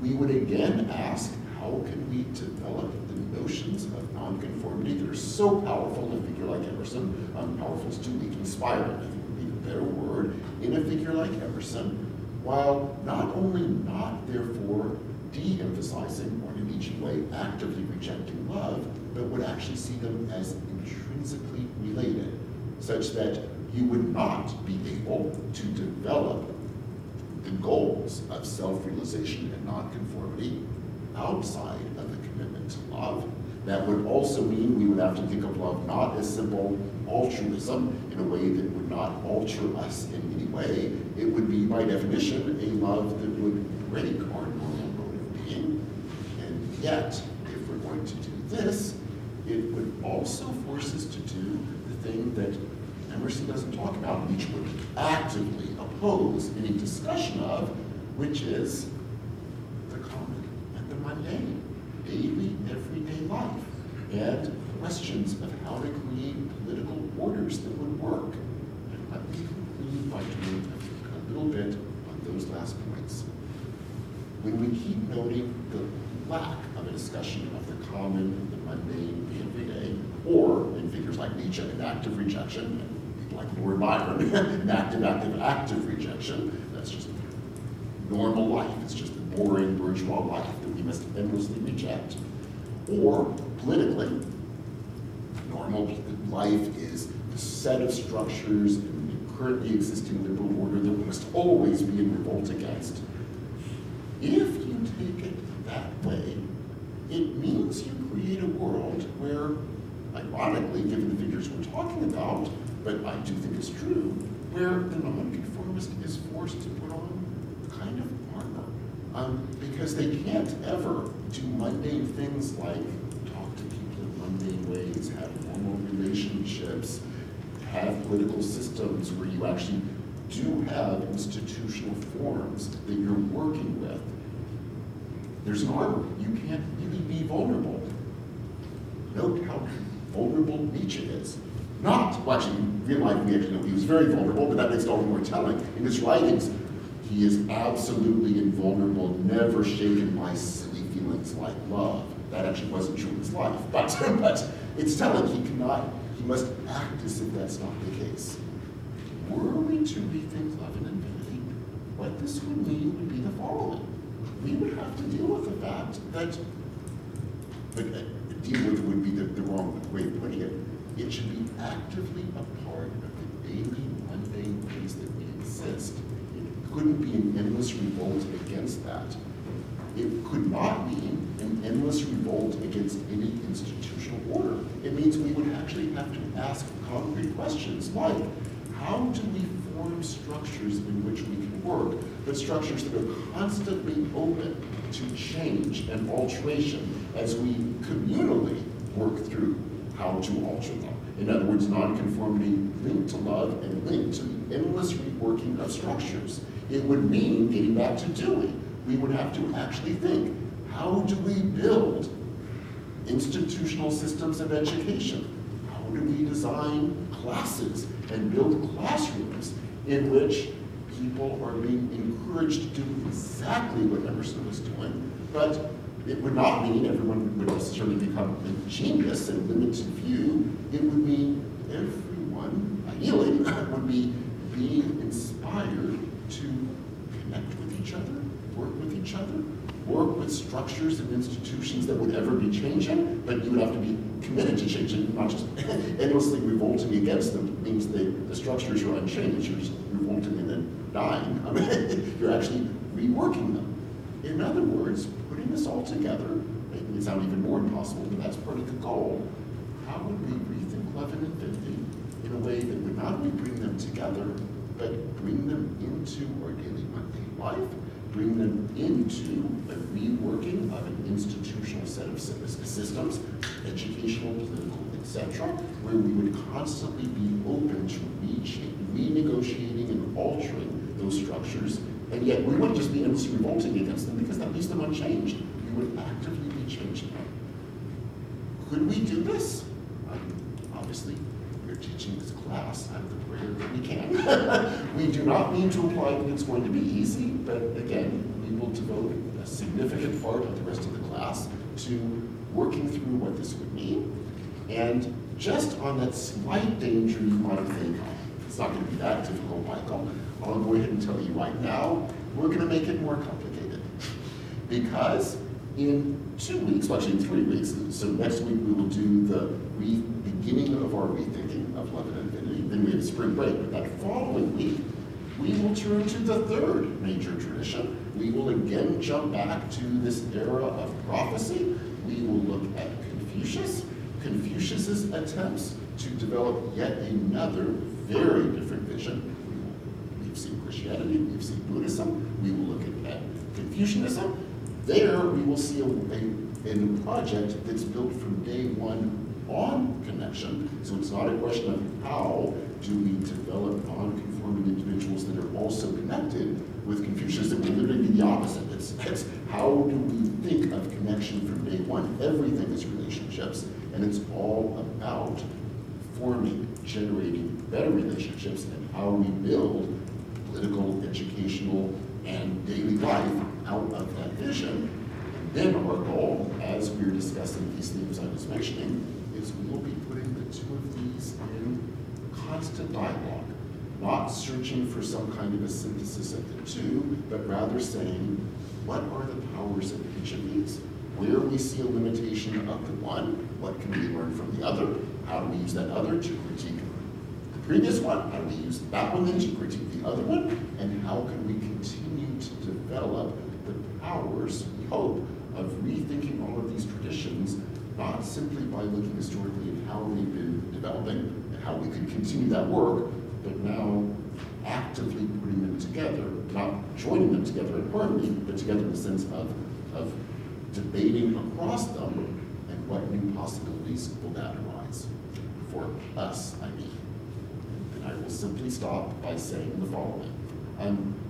We would again ask, how can we develop the notions of nonconformity that are so powerful in a figure like Emerson? Powerful is too weak, inspiring, I think would be the better word, in a figure like Emerson, while not only not therefore de-emphasizing or in a Nietzschean way actively rejecting love, but would actually see them as intrinsically related, such that you would not be able to develop the goals of self-realization and nonconformity outside of the commitment to love. That would also mean we would have to think of love not as simple altruism in a way that would not alter us in any way. It would be, by definition, a love that would break our normal mode of being. And yet, if we're going to do this, it would also force us to do the thing that Emerson doesn't talk about, Nietzsche would actively oppose any discussion of, which is the common and the mundane, daily, everyday life, and questions of how to create political orders that would work. And let me conclude by doing a little bit on those last points. When we keep noting the lack of a discussion of the common, the mundane, the everyday, or in figures like Nietzsche, an active rejection, and people like Lord Byron, an active rejection, that's just normal life. It's just the boring bourgeois life that we must endlessly reject. Or politically, normal life is the set of structures in the currently existing liberal order that we must always be in revolt against. If you take it that way, it means you create a world where, ironically, given the figures we're talking about, but I do think it's true, where the nonconformist is forced to put on a kind of armor, because they can't ever do mundane things like talk to people in mundane ways, have normal relationships, have political systems where you actually do have institutional forms that you're working with. There's an armor. You can't really be vulnerable. Note how vulnerable Nietzsche is. Not watching in real life, we actually know he was very vulnerable, but that makes it all the more telling. In his writings, he is absolutely invulnerable, never shaken by silly feelings like love. That actually wasn't true in his life, but it's telling. He must act as if that's not the case. Were we to rethink love and infinity, what this would mean would be the following. We would have to deal with the fact that, but deal with would be the wrong way of putting it. It should be actively a part of the daily, mundane ways that we exist. It couldn't be an endless revolt against that. It could not mean an endless revolt against any institutional order. It means we would actually have to ask concrete questions like, how do we uniform structures in which we can work, but structures that are constantly open to change and alteration as we communally work through how to alter them. In other words, nonconformity linked to love and linked to the endless reworking of structures. It would mean, getting back to Dewey, we would have to actually think, how do we build institutional systems of education? How do we design classes and build classrooms in which people are being encouraged to do exactly what Emerson was doing, but it would not mean everyone would necessarily become a genius and limited view. It would mean everyone, ideally, would be being inspired to connect with each other, work with structures and institutions that would ever be changing, but you would have to be committed to changing, not just endlessly revolting against them. It means the structures are unchanged. You're just revolting and then dying. I mean, you're actually reworking them. In other words, putting this all together, making it sound even more impossible, but that's part of the goal. How would we rethink love and infinity in a way that would not only bring them together, but bring them into our daily mundane life, bring them into a reworking of an institutional set of systems, educational, political, etc., where we would constantly be open to renegotiating and altering those structures, and yet we wouldn't just be endlessly revolting against them because that leaves them unchanged. We would actively be changing them. Could we do this? Obviously, we're teaching this class out of the prayer that we can. We do not mean to imply that it's going to be easy, but again, we will devote a significant part of the rest of the class to working through what this would mean. And just on that slight danger you might think, it's not going to be that difficult, Michael, I'll go ahead and tell you right now, we're going to make it more complicated. Because in 2 weeks, well, actually in 3 weeks, so next week we will do the beginning of our rethinking of love and infinity. Then we have spring break, but that following week, we will turn to the third major tradition. We will again jump back to this era of prophecy. We will look at Confucius's attempts to develop yet another very different vision. We've seen Christianity, we've seen Buddhism, we will look at Confucianism. There we will see a project that's built from day one on connection. So it's not a question of how do we develop non-conforming individuals that are also connected. With Confucius, it will literally be the opposite. It's how do we think of connection from day one? Everything is relationships, and it's all about forming, generating better relationships and how we build political, educational, and daily life out of that vision. And then our goal, as we're discussing these themes I was mentioning, is we will be putting the two of these in constant dialogue, not searching for some kind of a synthesis of the two, but rather saying, what are the powers of each of these? Where we see a limitation of the one, what can we learn from the other? How do we use that other to critique the previous one? How do we use that one then to critique the other one? And how can we continue to develop the powers, we hope, of rethinking all of these traditions, not simply by looking historically at how they've been developing and how we could continue that work, but now actively putting them together, not joining them together in harmony, but together in the sense of debating across them and what new possibilities will that arise for us, I mean. And I will simply stop by saying the following.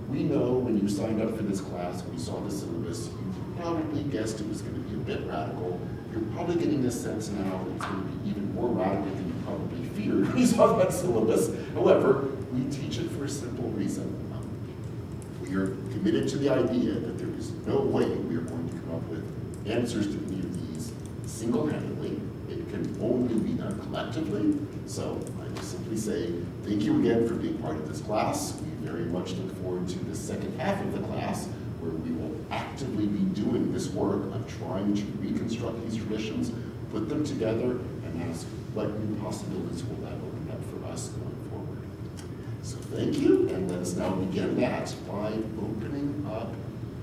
We know when you signed up for this class, when you saw the syllabus, you probably guessed it was going to be a bit radical. You're probably getting this sense now that it's going to be even more radical than you probably feared when you saw that syllabus. However, we teach it for a simple reason. We are committed to the idea that there is no way we are going to come up with answers to any of these single-handedly. It can only be done collectively. So I will simply say thank you again for being part of this class. We very much look forward to the second half of the class, where we will actively be doing this work of trying to reconstruct these traditions, put them together, and ask what new possibilities will that open up for us going forward. So thank you, and let us now begin that by opening up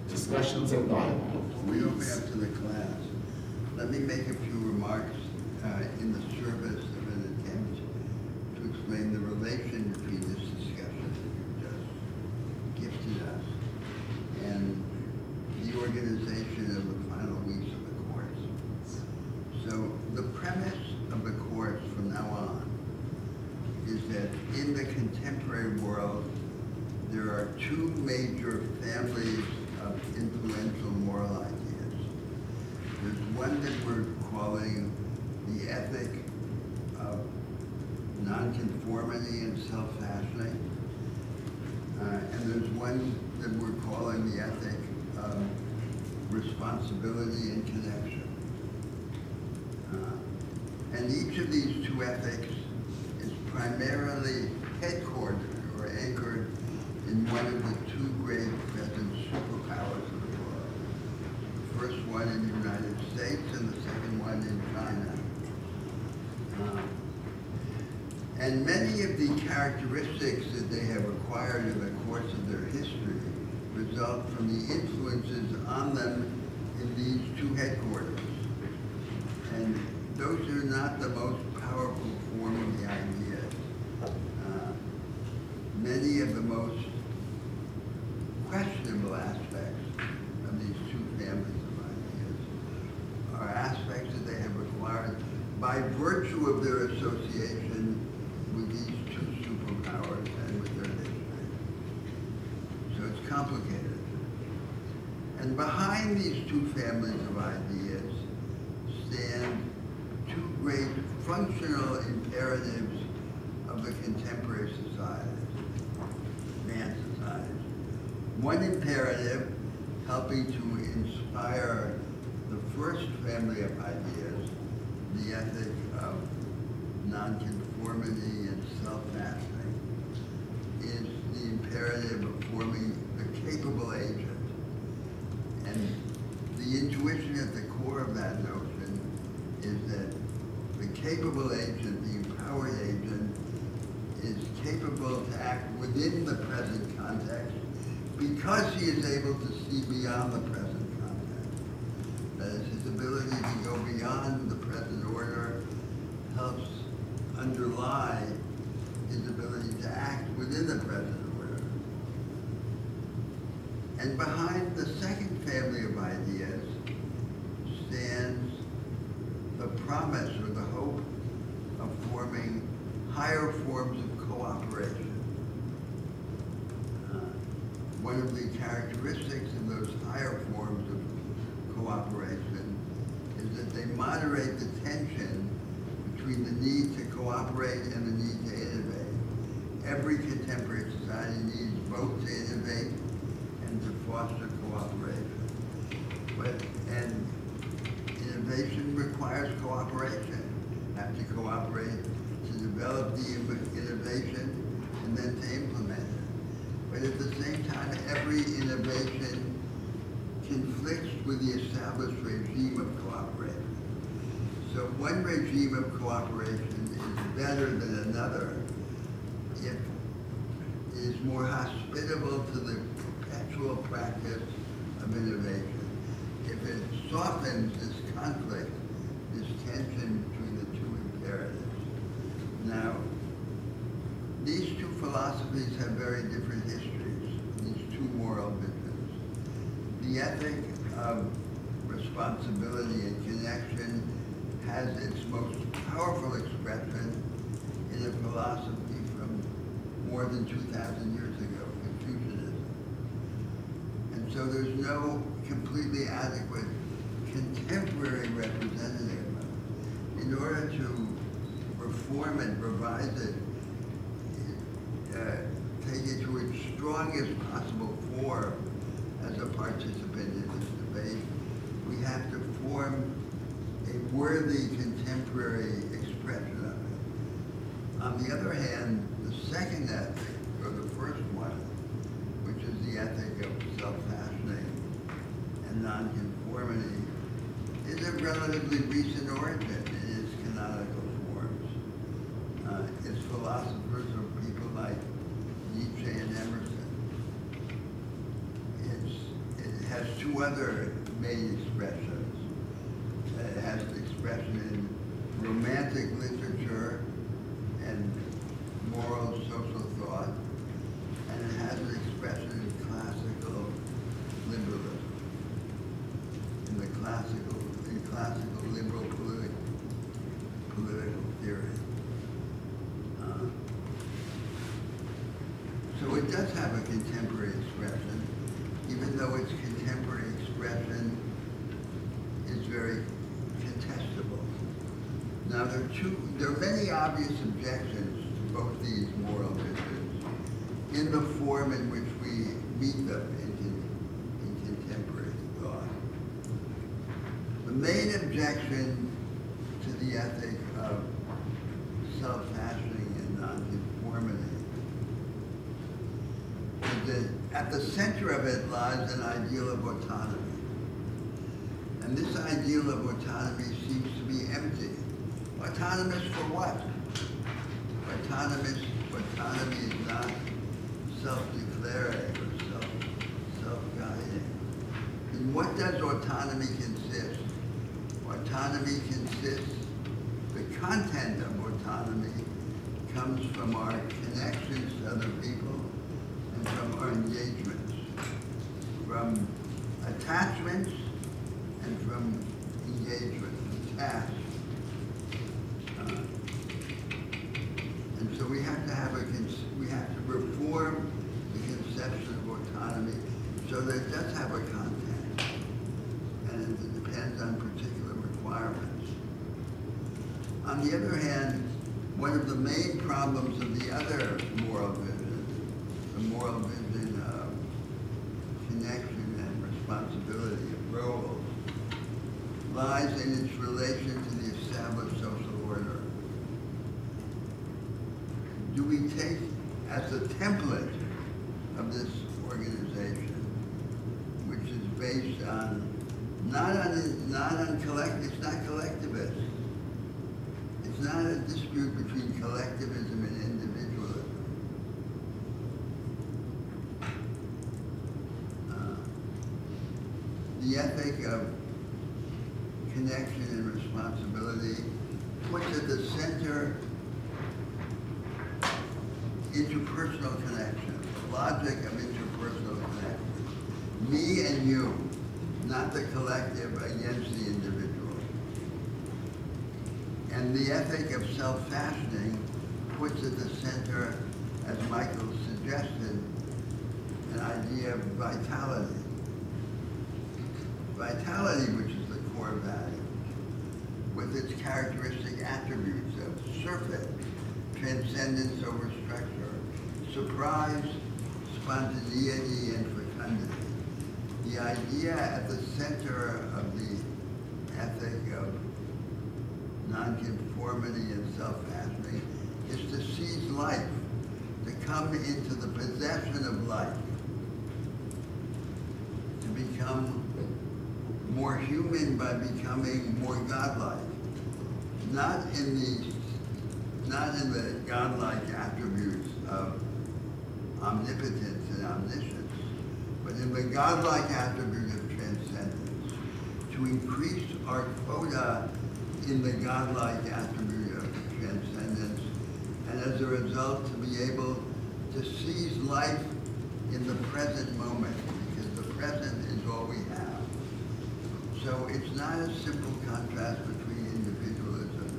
discussions and dialogue. We go back to the class. Let me make a few remarks in the service of an attempt to explain the relation between this discussion in the contemporary world, there are two major families of influential moral ideas. There's one that we're calling the ethic of nonconformity and self-fashioning. And there's one that we're calling the ethic of responsibility and connection. And each of these two ethics is primarily headquartered or anchored in one of the two great present superpowers of the world. The first one in the United States and the second one in China. And many of the characteristics that they have acquired in the course of their history result from the influences on them in these two headquarters. And those are not the most powerful form of the ideas. Many of the most questionable aspects of these two families of ideas are aspects that they have acquired by virtue of their association with these two superpowers and with their history. So it's complicated. And behind these two families of ideas stand two great functional imperatives of the contemporary societies, man societies. One imperative helping to inspire the first family of ideas, the ethic of nonconformity and self-mastering, is the imperative of forming the capable agent. And the intuition at the core of that notion is that the capable agent, the empowered agent, is capable to act within the present context because he is able to see beyond the present context. That is, his ability to go beyond the present order helps underlie his ability to act within the present order. And behind the second family of ideas stands the promise or the hope of forming higher forms of cooperation. One of the characteristics of those higher forms of cooperation is that they moderate the tension between the need to cooperate and the need to innovate. Every contemporary society needs both to innovate and to foster cooperation. And innovation requires cooperation. You have to cooperate to develop the innovation and then to implement it. But at the same time, every innovation conflicts with the established regime of cooperation. So one regime of cooperation is better than another if it is more hospitable to the perpetual practice of innovation. If it softens this conflict, this tension between the two imperatives. Now, these two philosophies have very different histories, these two moral visions. The ethic of responsibility and connection has its most powerful expression in a philosophy from more than 2,000 years ago, Confucianism. And so there's no completely adequate contemporary representative. In order to reform it, revise it, take it to its strongest possible form as a participant in this debate, we have to form a worthy contemporary expression of it. On the other hand, the second ethic, or the first one, which is the ethic of self-fashioning and nonconformity, is of relatively recent origin in its canonical forms. Its philosophers are people like Nietzsche and Emerson. It has two other main expressions. It has an expression in romantic literature and moral social thought, and it has an expression in classical liberalism, in classical liberal political theory. it does have a contemporary expression, even though its contemporary expression is very contestable. Now, there are many obvious objections to both these moral visions in the form in which we meet them in contemporary thought. The main objection to the ethic of self-fashioning and non-conformity is that at the center of it lies an ideal of autonomy. And this ideal of autonomy seems to be empty. Autonomous for what? Autonomy is not self-declaring or self-guiding. In what does autonomy consist? Autonomy consists, the content of autonomy comes from our connections to other people and from our engagements, from attachments and from engagement, tasks. And so we have to reform the conception of autonomy so that it does have a content, and it depends on particular requirements. On the other hand, one of the main problems of the other moral vision, the moral vision of connection and responsibility of roles, lies in its relation to the established social order. Do we take as a template of this organization, which is based on it's not collectivist. It's not a dispute between collectivism and individualism. The ethic of connection and responsibility puts at the center interpersonal connection, the logic of interpersonal connection. Me and you, not the collective against the individual. And the ethic of self-fashioning puts at the center, as Michael suggested, an idea of vitality. Vitality, which is the core value, with its characteristic attributes of surfeit, transcendence over structure, surprise, spontaneity, and fecundity. The idea at the center of the ethic of nonconformity and self-fashioning is to seize life, to come into the possession of life, to become more human by becoming more godlike, not in the godlike attributes of omnipotence and omniscience, but in the godlike attribute of transcendence, to increase our quota in the godlike attribute of transcendence, and as a result to be able to seize life in the present moment, because the present is all we have. So it's not a simple contrast between individualism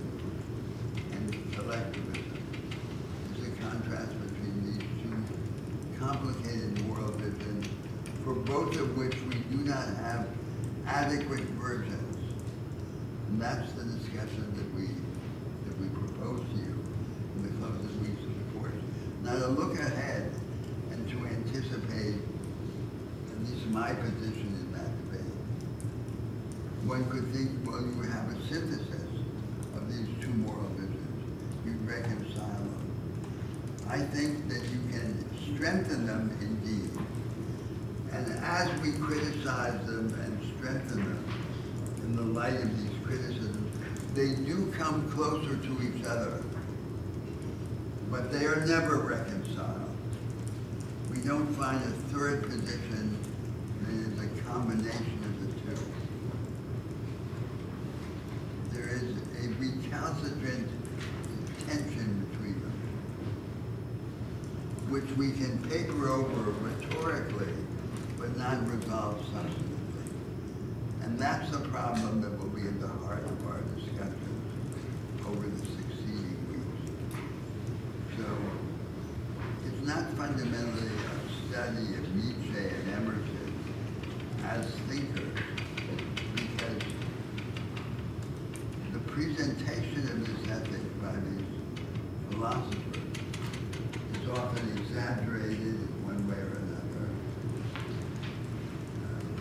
and collectivism. It's a contrast between these two complicated moral visions, for both of which we do not have adequate versions. And that's the discussion that we propose to you in the closest weeks of the course. Now to look ahead and to anticipate, at least my position in that debate, one could think, well, you would have a synthesis of these two moral visions. You'd reconcile them. I think that you can strengthen them indeed. And as we criticize them and strengthen them in the light of these criticisms, they do come closer to each other. But they are never reconciled. We don't find a third position that is a combination of the two. There is a recalcitrant tension between them, which we can paper over rhetorically, but not resolve substantively. And that's the problem that will be at the heart of our discussions over the succeeding weeks. So it's not fundamentally study of Nietzsche and Emerson as thinkers, because the presentation of this ethic by these philosophers is often exaggerated in one way or another,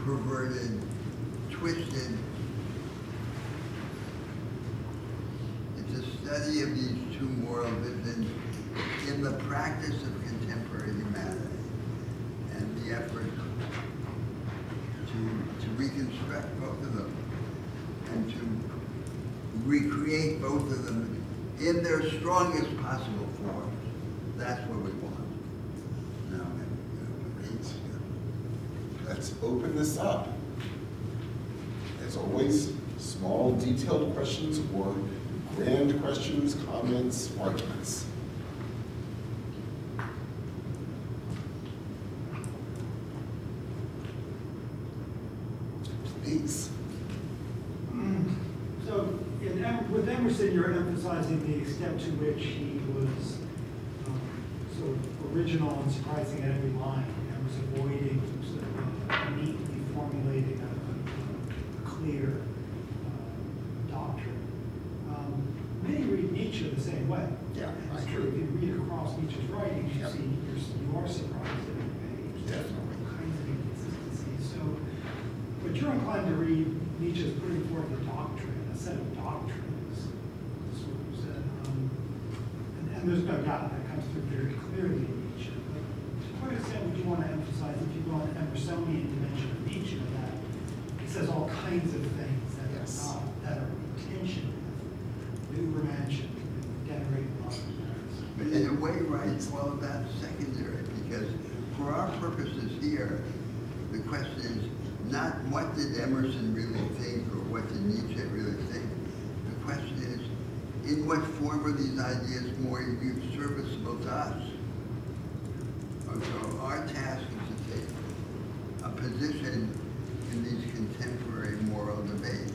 perverted, twisted. It's a study of these two moral visions in the practice of contemporary humanity and the effort to reconstruct both of them and to recreate both of them in their strongest possible forms. That's what we want. Now, Great. Let's open this up. As always, small, detailed questions or grand questions, comments, arguments. Please. So with Emerson, you're emphasizing the extent to which he was sort of original and surprising at every line, and was avoiding sort of neatly formulating a clear doctrine. Many read Nietzsche the same way. Yeah, I So agree. if you read across Nietzsche's writings, you Yep. see you are surprised at every page. Definitely. All kinds of inconsistencies. So, but you're inclined to read Nietzsche's putting forth a doctrine, a set of doctrines. Sort of said, and there's no doubt that comes through very clearly in Nietzsche. But to what extent would you want to emphasize, if you go on the Emersonian dimension of Nietzsche, that it says all kinds of things that Yes. are not, that are in tension with Übermensch and generating modern parents? but in a way, right, well, that's secondary, because for our purposes here, the question is not what did Emerson really think or what did Nietzsche really think. The question is, in what form are these ideas more serviceable to us? So our task is to take a position in these contemporary moral debates.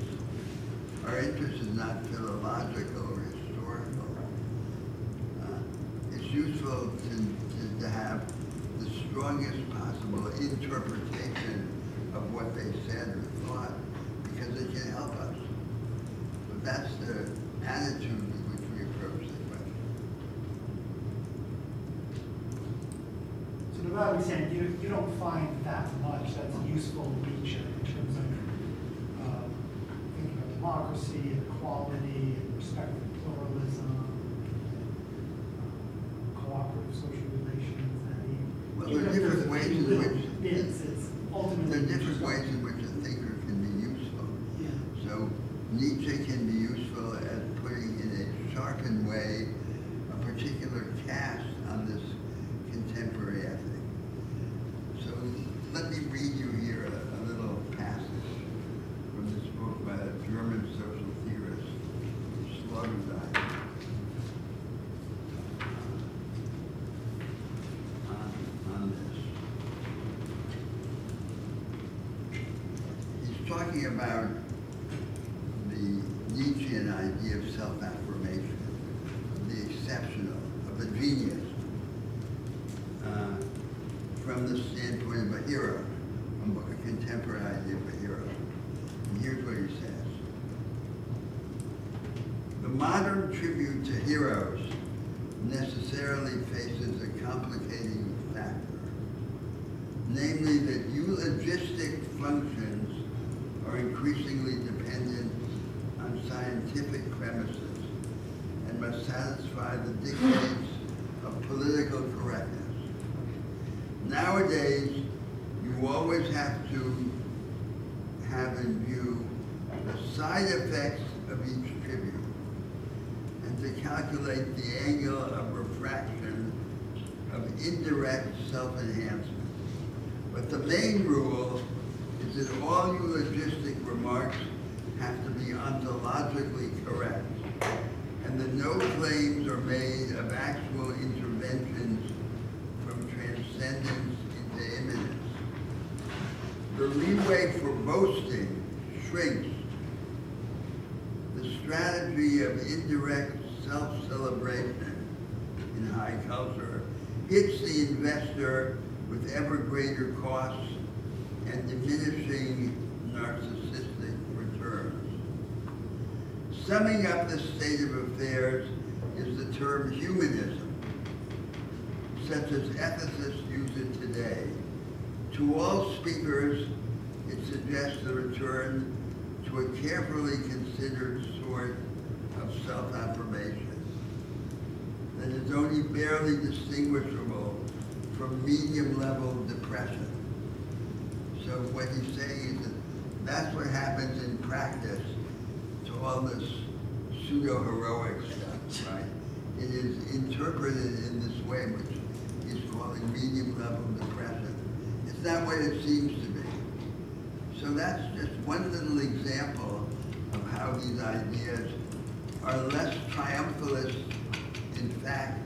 Our interest is not philological or historical. It's useful to have the strongest possible interpretation of what they said or thought, because it can help us. But that's the attitude with which we approach the question. So to that extent, you don't find that much that's useful in Nietzsche in terms of thinking of democracy and equality and respect for pluralism, cooperative social relations. Well, there are different ways in which- it's ultimately. There are different ways in which a thinker can be useful. Yeah. So Nietzsche can be useful as putting in a sharpened way a particular cast on this contemporary ethic. So let me read you here a little passage from this book by a German social theorist, Sloterdijk, on this. He's talking about the Nietzschean idea of self-affirmation, of the exceptional, of the genius, from the standpoint of a hero, a contemporary idea of a hero. And here's what he says. The modern tribute to heroes necessarily faces a complicating factor, namely that eulogistic functions are increasingly dependent on scientific premises and must satisfy the dictates of political correctness. Nowadays, you always have to have in view the side effects of each tribute and to calculate the angle of refraction of indirect self-enhancement. But the main rule is that all eulogistic remarks have to be ontologically correct, and that no claims are made of actual interventions from transcendence into immanence. The leeway for boasting shrinks. The strategy of indirect self-celebration in high culture hits the investor with ever greater costs and diminishing narcissistic returns. Summing up the state of affairs is the term humanism, such as ethicists use it today. To all speakers, it suggests the return to a carefully considered sort of self-affirmation that is only barely distinguishable from medium-level depression. So what he's saying is that that's what happens in practice to all this pseudo-heroic stuff, right? It is interpreted in this way, which he's calling medium-level depression. It's not what it seems to be. So that's just one little example of how these ideas are less triumphalist, in fact,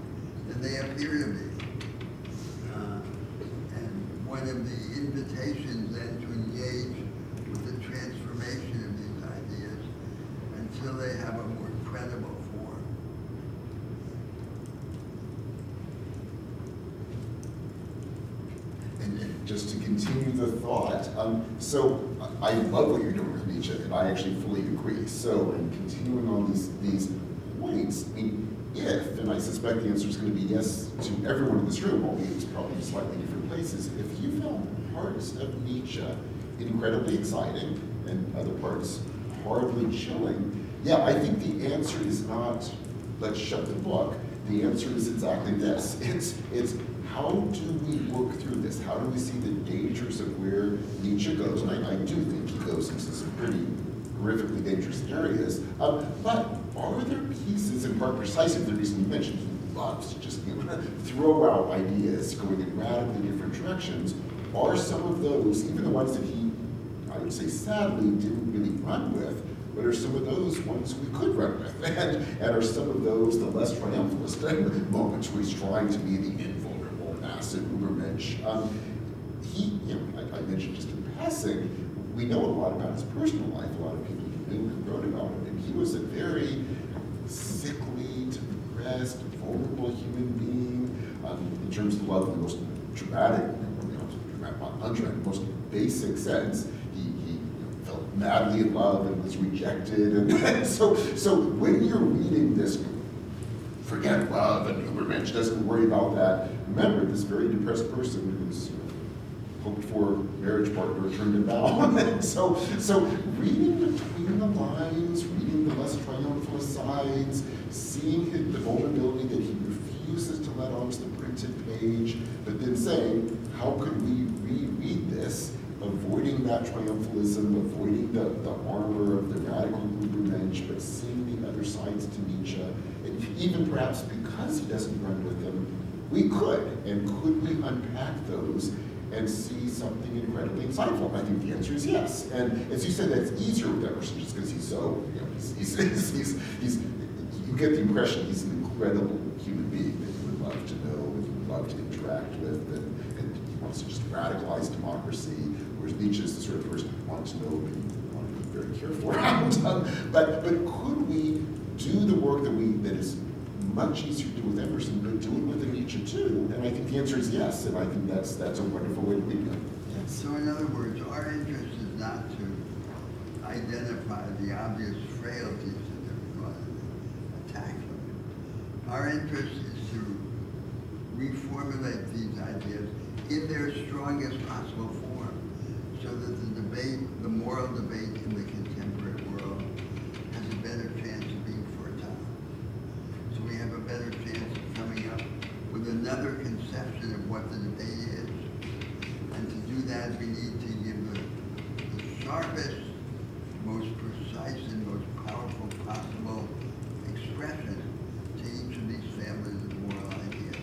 than they appear to be. And one of the invitations then to engage with the transformation of these ideas until they have a more credible form. And just to continue the thought, so I love what you're doing with Nietzsche, and I actually fully agree. So, and continuing on these points, I mean, if, and I suspect the answer is going to be yes to everyone in this room, albeit it's probably in slightly different places, if you found parts of Nietzsche incredibly exciting and other parts hardly chilling, yeah, I think the answer is not, let's shut the book. The answer is exactly this. It's how do we work through this? How do we see the dangers of where Nietzsche goes? And I do think he goes into some pretty horrifically dangerous areas. But are there pieces, in part precisely the reason you mentioned he loves to just throw out ideas going in radically different directions? Are some of those, even the ones that he, I would say sadly, didn't really run with, but are some of those ones we could run with? And are some of those the less triumphalist moments where he's trying to be the invulnerable, massive Ubermensch? I mentioned just in passing, we know a lot about his personal life. A lot of people who knew and wrote about him, and he was a very sickly, depressed, vulnerable human being. In terms of love, in the most dramatic, undramatic, most basic sense, he felt madly in love and was rejected. And so when you're reading this, forget love and Ubermensch, doesn't worry about that. Remember, this very depressed person who's hoped for marriage partner turned him down. so reading between the lines, reading the less triumphal sides, seeing the vulnerability that he refuses to let onto the printed page, but then saying, how could we reread this, avoiding that triumphalism, avoiding the armor of the radical Ubermensch, but seeing the other sides to Nietzsche, and even perhaps because he doesn't run with them, we could, and could we unpack those and see something incredibly insightful? I think the answer is yes. And as you said, that's easier with Emerson just because he's so, you get the impression he's an incredible human being that you would love to know, that you would love to interact with, and he wants to just radicalize democracy, whereas Nietzsche is the sort of person who wants to know, but you want to be very careful around. But could we do the work that is much easier to do with Emerson, but do it with Nietzsche too? And I think the answer is yes, and I think that's a wonderful way to read it. Yes. So in other words, our interest is not to identify the obvious frailties that they're going to attack them. Our interest is to reformulate these ideas in their strongest possible form, so that the debate, the moral debate in the contemporary world, has a better chance of being fertile. So we have a better chance of coming up with another conception of what the debate is. And to do that, we need to give the sharpest, most precise, and most powerful possible expression to each of these families of moral ideas.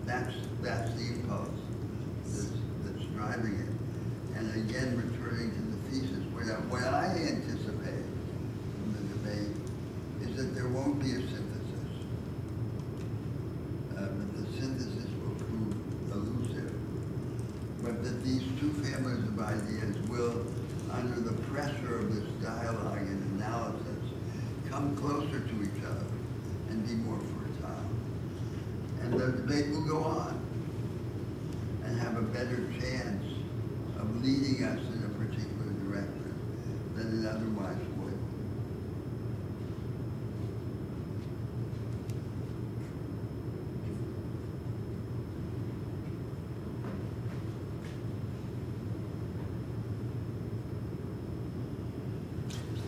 That's the impulse that's driving it. And again, returning to the thesis, what I anticipate from the debate is that there won't be a synthesis. That the synthesis will prove elusive. But that these two families of ideas will, under the pressure of this dialogue and analysis, come closer to each other and be more fertile. And the debate will go on. and have a better chance of leading us in a particular direction than it otherwise would.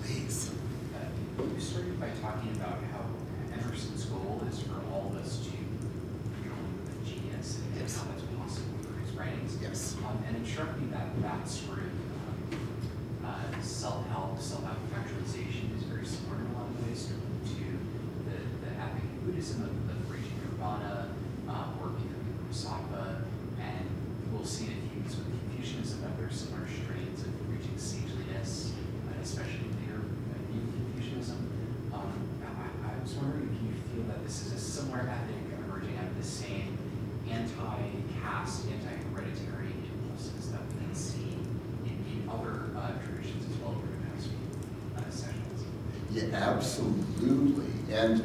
Please. You started by talking about how Emerson's goal is for all of us to with genius and Yes. how that's possible through his writings. Yes. And it struck me that that sort of self-help, self-actualization is very similar in a lot of ways to the epic Buddhism of reaching nirvana, or becoming Bodhisattva, and we'll see in a few weeks with Confucianism that there are similar strains of reaching sageliness, especially later in Confucianism. I was wondering if you feel that this is a similar ethic emerging out of the same anti-caste, anti-hereditary impulses that we can see in other traditions as well, sessions. Yeah, absolutely. And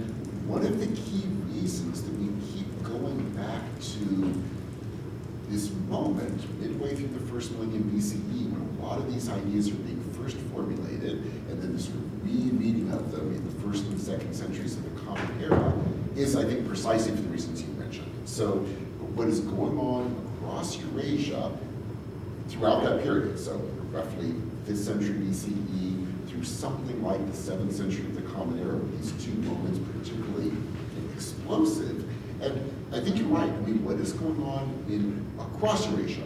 one of the key reasons that we keep going back to this moment, midway through the first millennium BCE, when a lot of these ideas are being first formulated, and then the sort of rereading of them in the first and second centuries of the Common Era, is, I think, precisely for the reasons you mentioned. So what is going on across Eurasia throughout that period, so roughly 5th century BCE through something like the 7th century of the Common Era, these two moments particularly explosive. And I think you're right. I mean, what is going on across Eurasia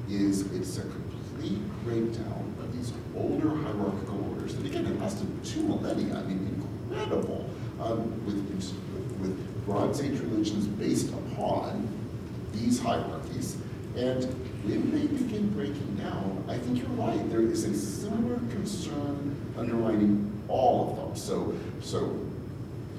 is it's a complete breakdown of these older hierarchical orders that, again, it lasted 2 millennia. I mean, incredible, with Bronze Age religions based upon these hierarchies. And when they begin breaking down, I think you're right. There is a similar concern underlining all of them. So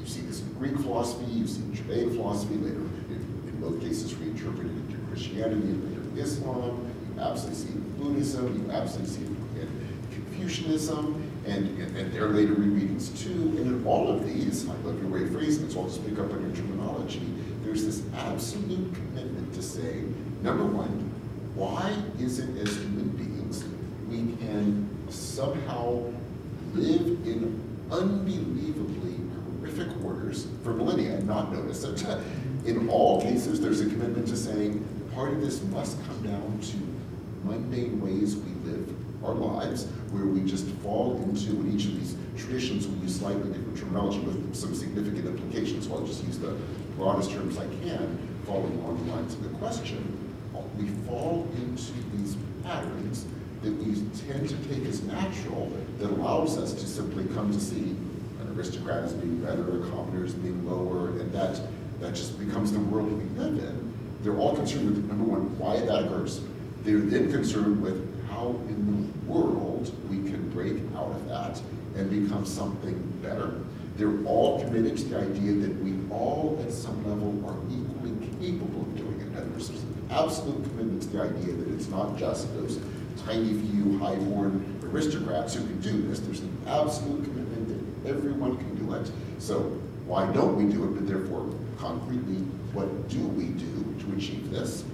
you see this in Greek philosophy, you see in Judaic philosophy, later in both cases reinterpreted into Christianity and later Islam. You absolutely see it in Buddhism, you absolutely see it in Confucianism, and their later rereadings too. And in all of these, I love your way of phrasing it, so I'll just pick up on your terminology. There's this absolute commitment to say, number one, why is it as human beings we can somehow live in unbelievably horrific orders for millennia and not notice it? In all cases, there's a commitment to saying part of this must come down to mundane ways we live our lives, where we just fall into, in each of these traditions, we use slightly different terminology with some significant implications, so I'll just use the broadest terms I can, following on the lines of the question. We fall into these patterns that we tend to take as natural, that allows us to simply come to see an aristocrat as being better, a commoner as being lower, and that just becomes the world we live in. They're all concerned with, number one, why that occurs. They're then concerned with how in the world we can break out of that and become something better. They're all committed to the idea that we all, at some level, are equally capable of doing it. And there's an absolute commitment to the idea that it's not just those tiny few high-born aristocrats who can do this. There's an absolute commitment that everyone can do it. So why don't we do it? But therefore, concretely, what do we do to achieve this?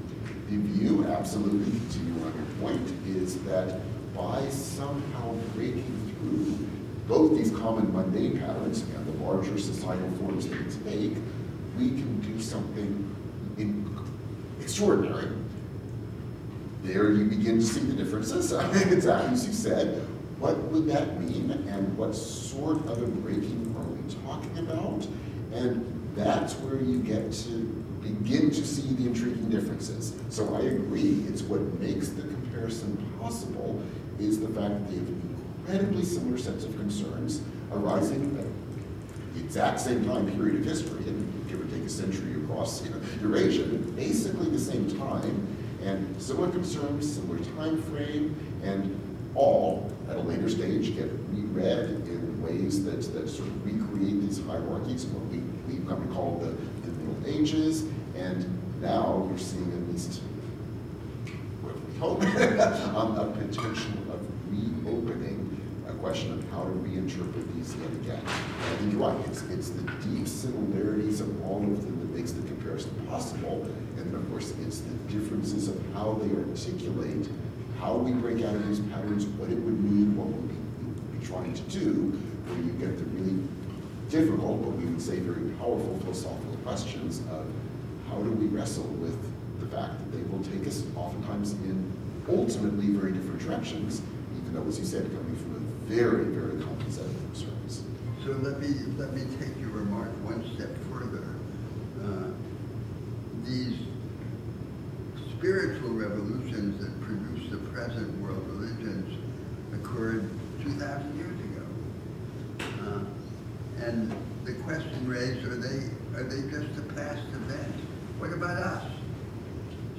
The view, absolutely, continuing on your point, is that by somehow breaking through both these common mundane patterns and the larger societal forms they take, we can do something extraordinary. There you begin to see the differences, exactly as you said. What would that mean, and what sort of a breaking are we talking about? And that's where you get to begin to see the intriguing differences. So I agree, it's what makes the comparison possible is the fact that they have incredibly similar sets of concerns arising at the exact same time period of history, and give or take a century across Eurasia, but basically the same time, and similar concerns, similar time frame, and all at a later stage get reread in ways that sort of recreate these hierarchies, what we've come to call the Middle Ages, and now you're seeing at least, what we hope, a potential of reopening a question of how to reinterpret these yet again. I think you're right, it's the deep similarities of all of them that makes the comparison possible, and then of course, it's the differences of how they articulate, how we break out of these patterns, what it would mean, what we'll be trying to do, where you get the really difficult, but we would say very powerful philosophical questions of how do we wrestle with the fact that they will take us oftentimes in ultimately very different directions, even though, as you said, coming from a very, very common set of concerns. So let me take your remark one step further. These spiritual revolutions that produce the present world religions occurred 2,000 years ago. And the question raised, are they just a past event? What about us?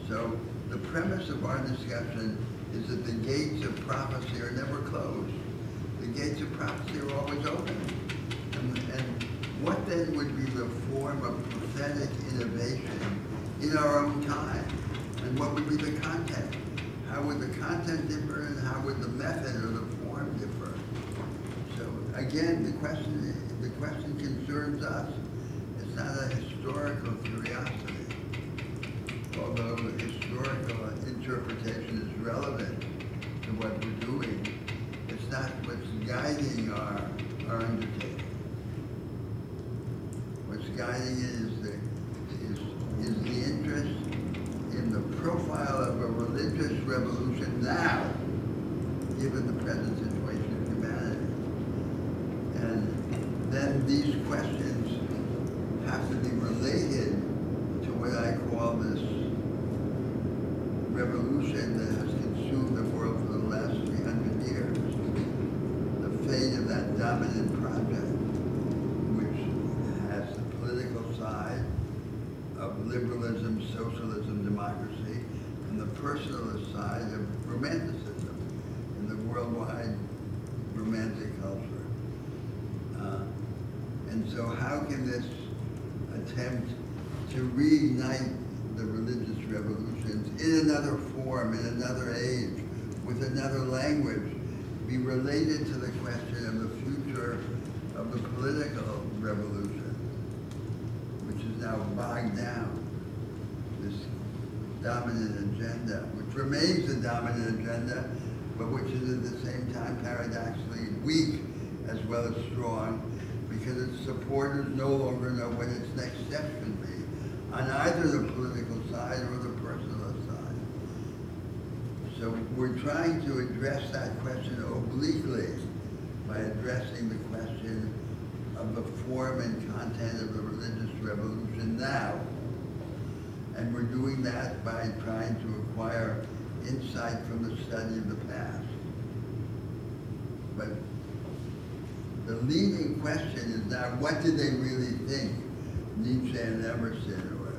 So the premise of our discussion is that the gates of prophecy are never closed. The gates of prophecy are always open. And what then would be the form of prophetic innovation in our own time? And what would be the content? How would the content differ, and how would the method or the form differ? So again, the question concerns us. It's not a historical curiosity, although historical interpretation is relevant to what we're doing. It's not what's guiding our undertaking. What's guiding it is the interest in the profile of a religious revolution now, given the present situation of humanity. And then these questions have to be related to what I call this revolution that has consumed the world for the last 300 years. The fate of that dominant project, which has the political side of liberalism, socialism, democracy, and the personalist side of romanticism and the worldwide romantic culture. And so how can this attempt to reignite the religious revolutions in another form, in another age, with another language, be related to the question of the future of the political revolution, which is now bogged down, this dominant agenda, which remains the dominant agenda, but which is at the same time paradoxically weak as well as strong, because its supporters no longer know what its next step should be on either the political side or the personalist side. So we're trying to address that question obliquely by addressing the question of the form and content of the religious revolution now. And we're doing that by trying to acquire insight from the study of the past. But the leading question is not what did they really think, Nietzsche and Emerson, or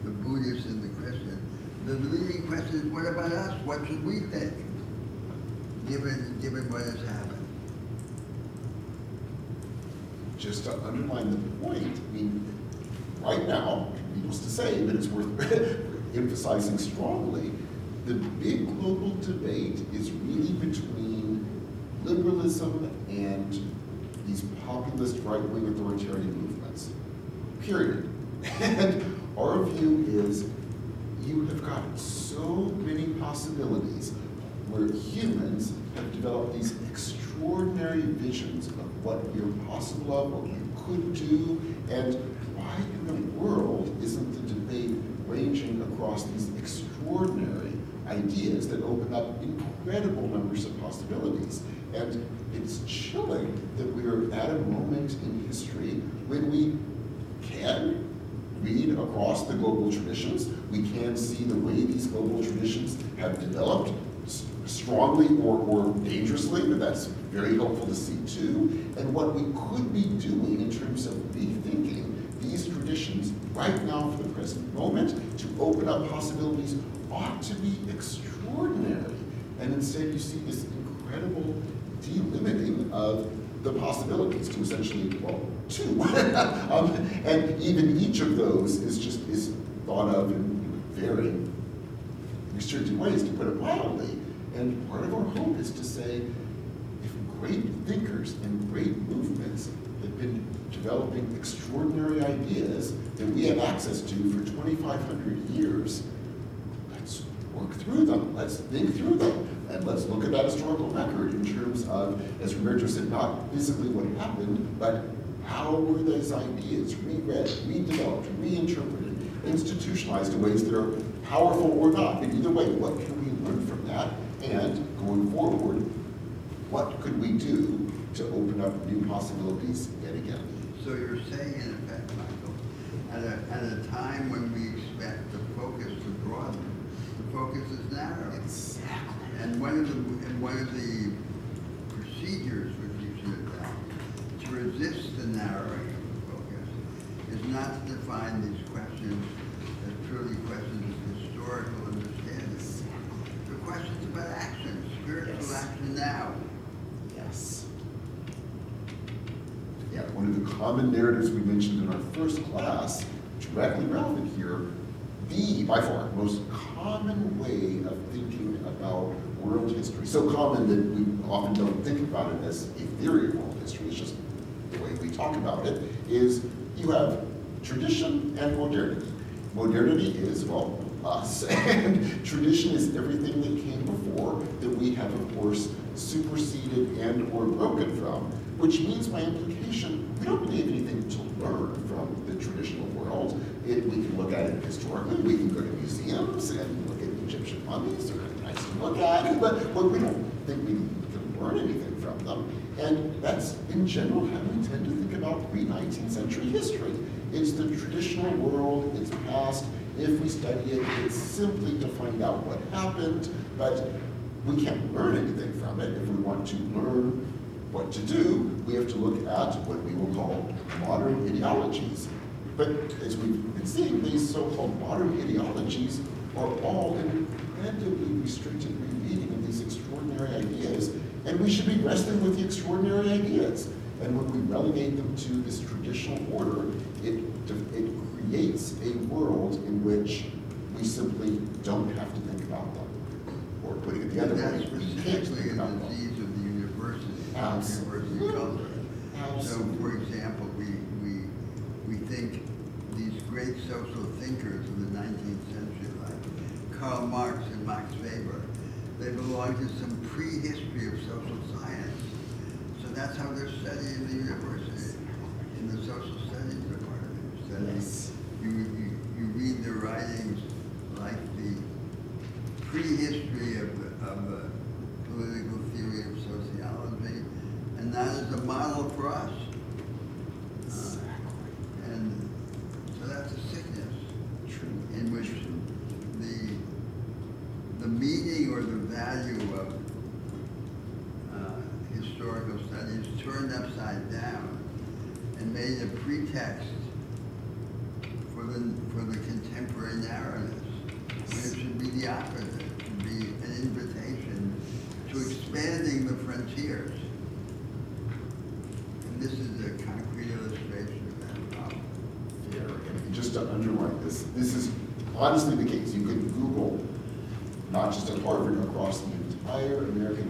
the Buddhists and the Christians. The leading question is what about us? What should we think, given what has happened? Just to underline the point, I mean, right now, needless to say, but it's worth emphasizing strongly, the big global debate is really between liberalism and these populist right-wing authoritarian movements, period. And our view is you have got so many possibilities where humans have developed these extraordinary visions of what you're possible of, what you could do, and why in the world isn't the debate ranging across these extraordinary ideas that open up incredible numbers of possibilities? And it's chilling that we're at a moment in history when we can read across the global traditions. We can see the way these global traditions have developed strongly or dangerously, but that's very helpful to see too. And what we could be doing in terms of rethinking these traditions right now for the present moment to open up possibilities ought to be extraordinary. And instead you see this incredible delimiting of the possibilities to essentially, well, two. And even each of those is thought of in very restricted ways, to put it mildly. And part of our hope is to say, if great thinkers and great movements have been developing extraordinary ideas that we have access to for 2,500 years. Let's work through them, let's think through them, and let's look at that historical record in terms of, as Roberto said, not physically what happened, but how were those ideas reread, redeveloped, reinterpreted, institutionalized in ways that are powerful or not. And either way, what can we learn from that? And going forward, what could we do to open up new possibilities yet again? So you're saying, in effect, Michael, at a time when we expect the focus to broaden, the focus is narrow. Exactly. And one of the procedures which you should adopt to resist the narrowing of the focus is not to define these questions as purely questions of historical understanding. They're questions about action, spiritual Yes. action now. Yes. Yeah, one of the common narratives we mentioned in our first class, directly relevant here, the, by far, most common way of thinking about world history, so common that we often don't think about it as a theory of world history, it's just the way we talk about it, is you have tradition and modernity. Modernity is, well, us, and tradition is everything that came before that we have, of course, superseded and or broken from, which means by implication, we don't really have anything to learn from the traditional world. We can look at it historically, we can go to museums and look at Egyptian mummies, they're really nice to look at, but we don't think we can learn anything from them. And that's, in general, how we tend to think about pre-19th century history. It's the traditional world, it's past. If we study it, it's simply to find out what happened, but we can't learn anything from it. If we want to learn what to do, we have to look at what we will call modern ideologies. But as we've been seeing, these so-called modern ideologies are all incredibly restricted rereading of these extraordinary ideas, and we should be wrestling with the extraordinary ideas. And when we relegate them to this traditional order, it creates a world in which we simply don't have to think about them. Or putting it the other That's way, we can't specifically think a about them. disease of the university, Absolutely. university culture. So, Absolutely. for example, we think these great social thinkers of the 19th century, like Karl Marx and Max Weber, they belong to some prehistory of social science. So that's how they're studied in the university, in the social studies department. Yes. You read their writings like the prehistory of the political theory of sociology, and that is a model for us. And so that's a sickness in which the meaning or the value of historical studies turned upside down and made a pretext for the contemporary narratives. When it should be the opposite. It should be an invitation to expanding the frontiers. And this is a concrete illustration of that problem. There, and just to underline this is honestly the case. You could Google, not just at Harvard, across the entire American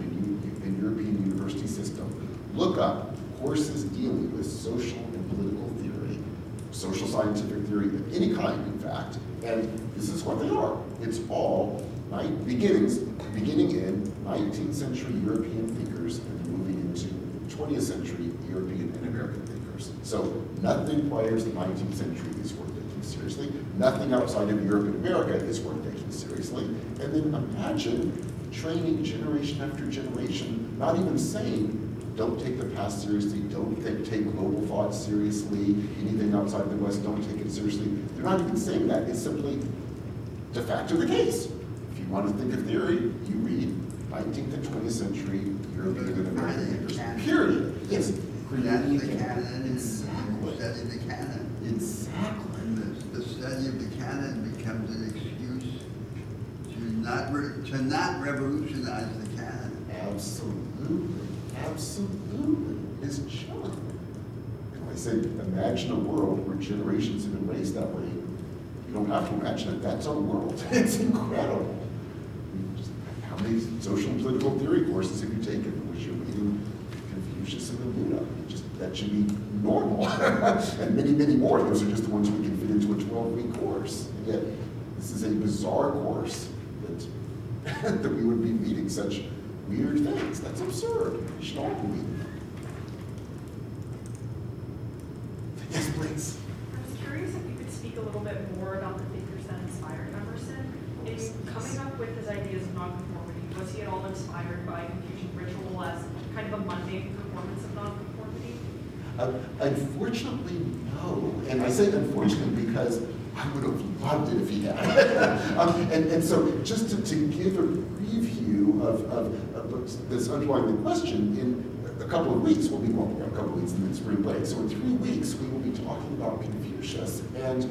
and European university system, look up courses dealing with social and political theory, social scientific theory of any kind, in fact, and this is what they are. It's all beginning in 19th century European thinkers and moving into 20th century European and American thinkers. So nothing prior to the 19th century is worth taking seriously. Nothing outside of Europe and America is worth taking seriously. And then imagine training generation after generation, not even saying, don't take the past seriously, don't take global thought seriously, anything outside the West, don't take it seriously. They're not even saying that. It's simply de facto the case. If you want to think of theory, you read 19th and 20th century European and American thinkers. Period. Yes. That's the canon, Exactly. and study the canon. Exactly. And the study of the canon becomes an excuse to not revolutionize the canon. Absolutely. Absolutely. It's chilling. And I said, imagine a world where generations have been raised that way. You don't have to imagine it. That's our world. It's incredible. How many social and political theory courses have you taken in which you're reading Confucius and the Buddha? You just that should be normal. And many, many more. Those are just the ones we can fit into a 12-week course. And yet, this is a bizarre course that, that we would be reading such weird things. That's absurd. We should all believe it. Yes, please. I was curious if you could speak a little bit more about the figures that inspired Emerson. In coming up with his ideas of nonconformity, was he at all inspired by Confucian ritual as kind of a mundane performance of nonconformity? Unfortunately, no. And I say unfortunately because I would have loved it if he had. And so just to give a preview of this underlying the question, in a couple of weeks, we have a couple of weeks in the spring break. So in 3 weeks, we will be talking about Confucius. And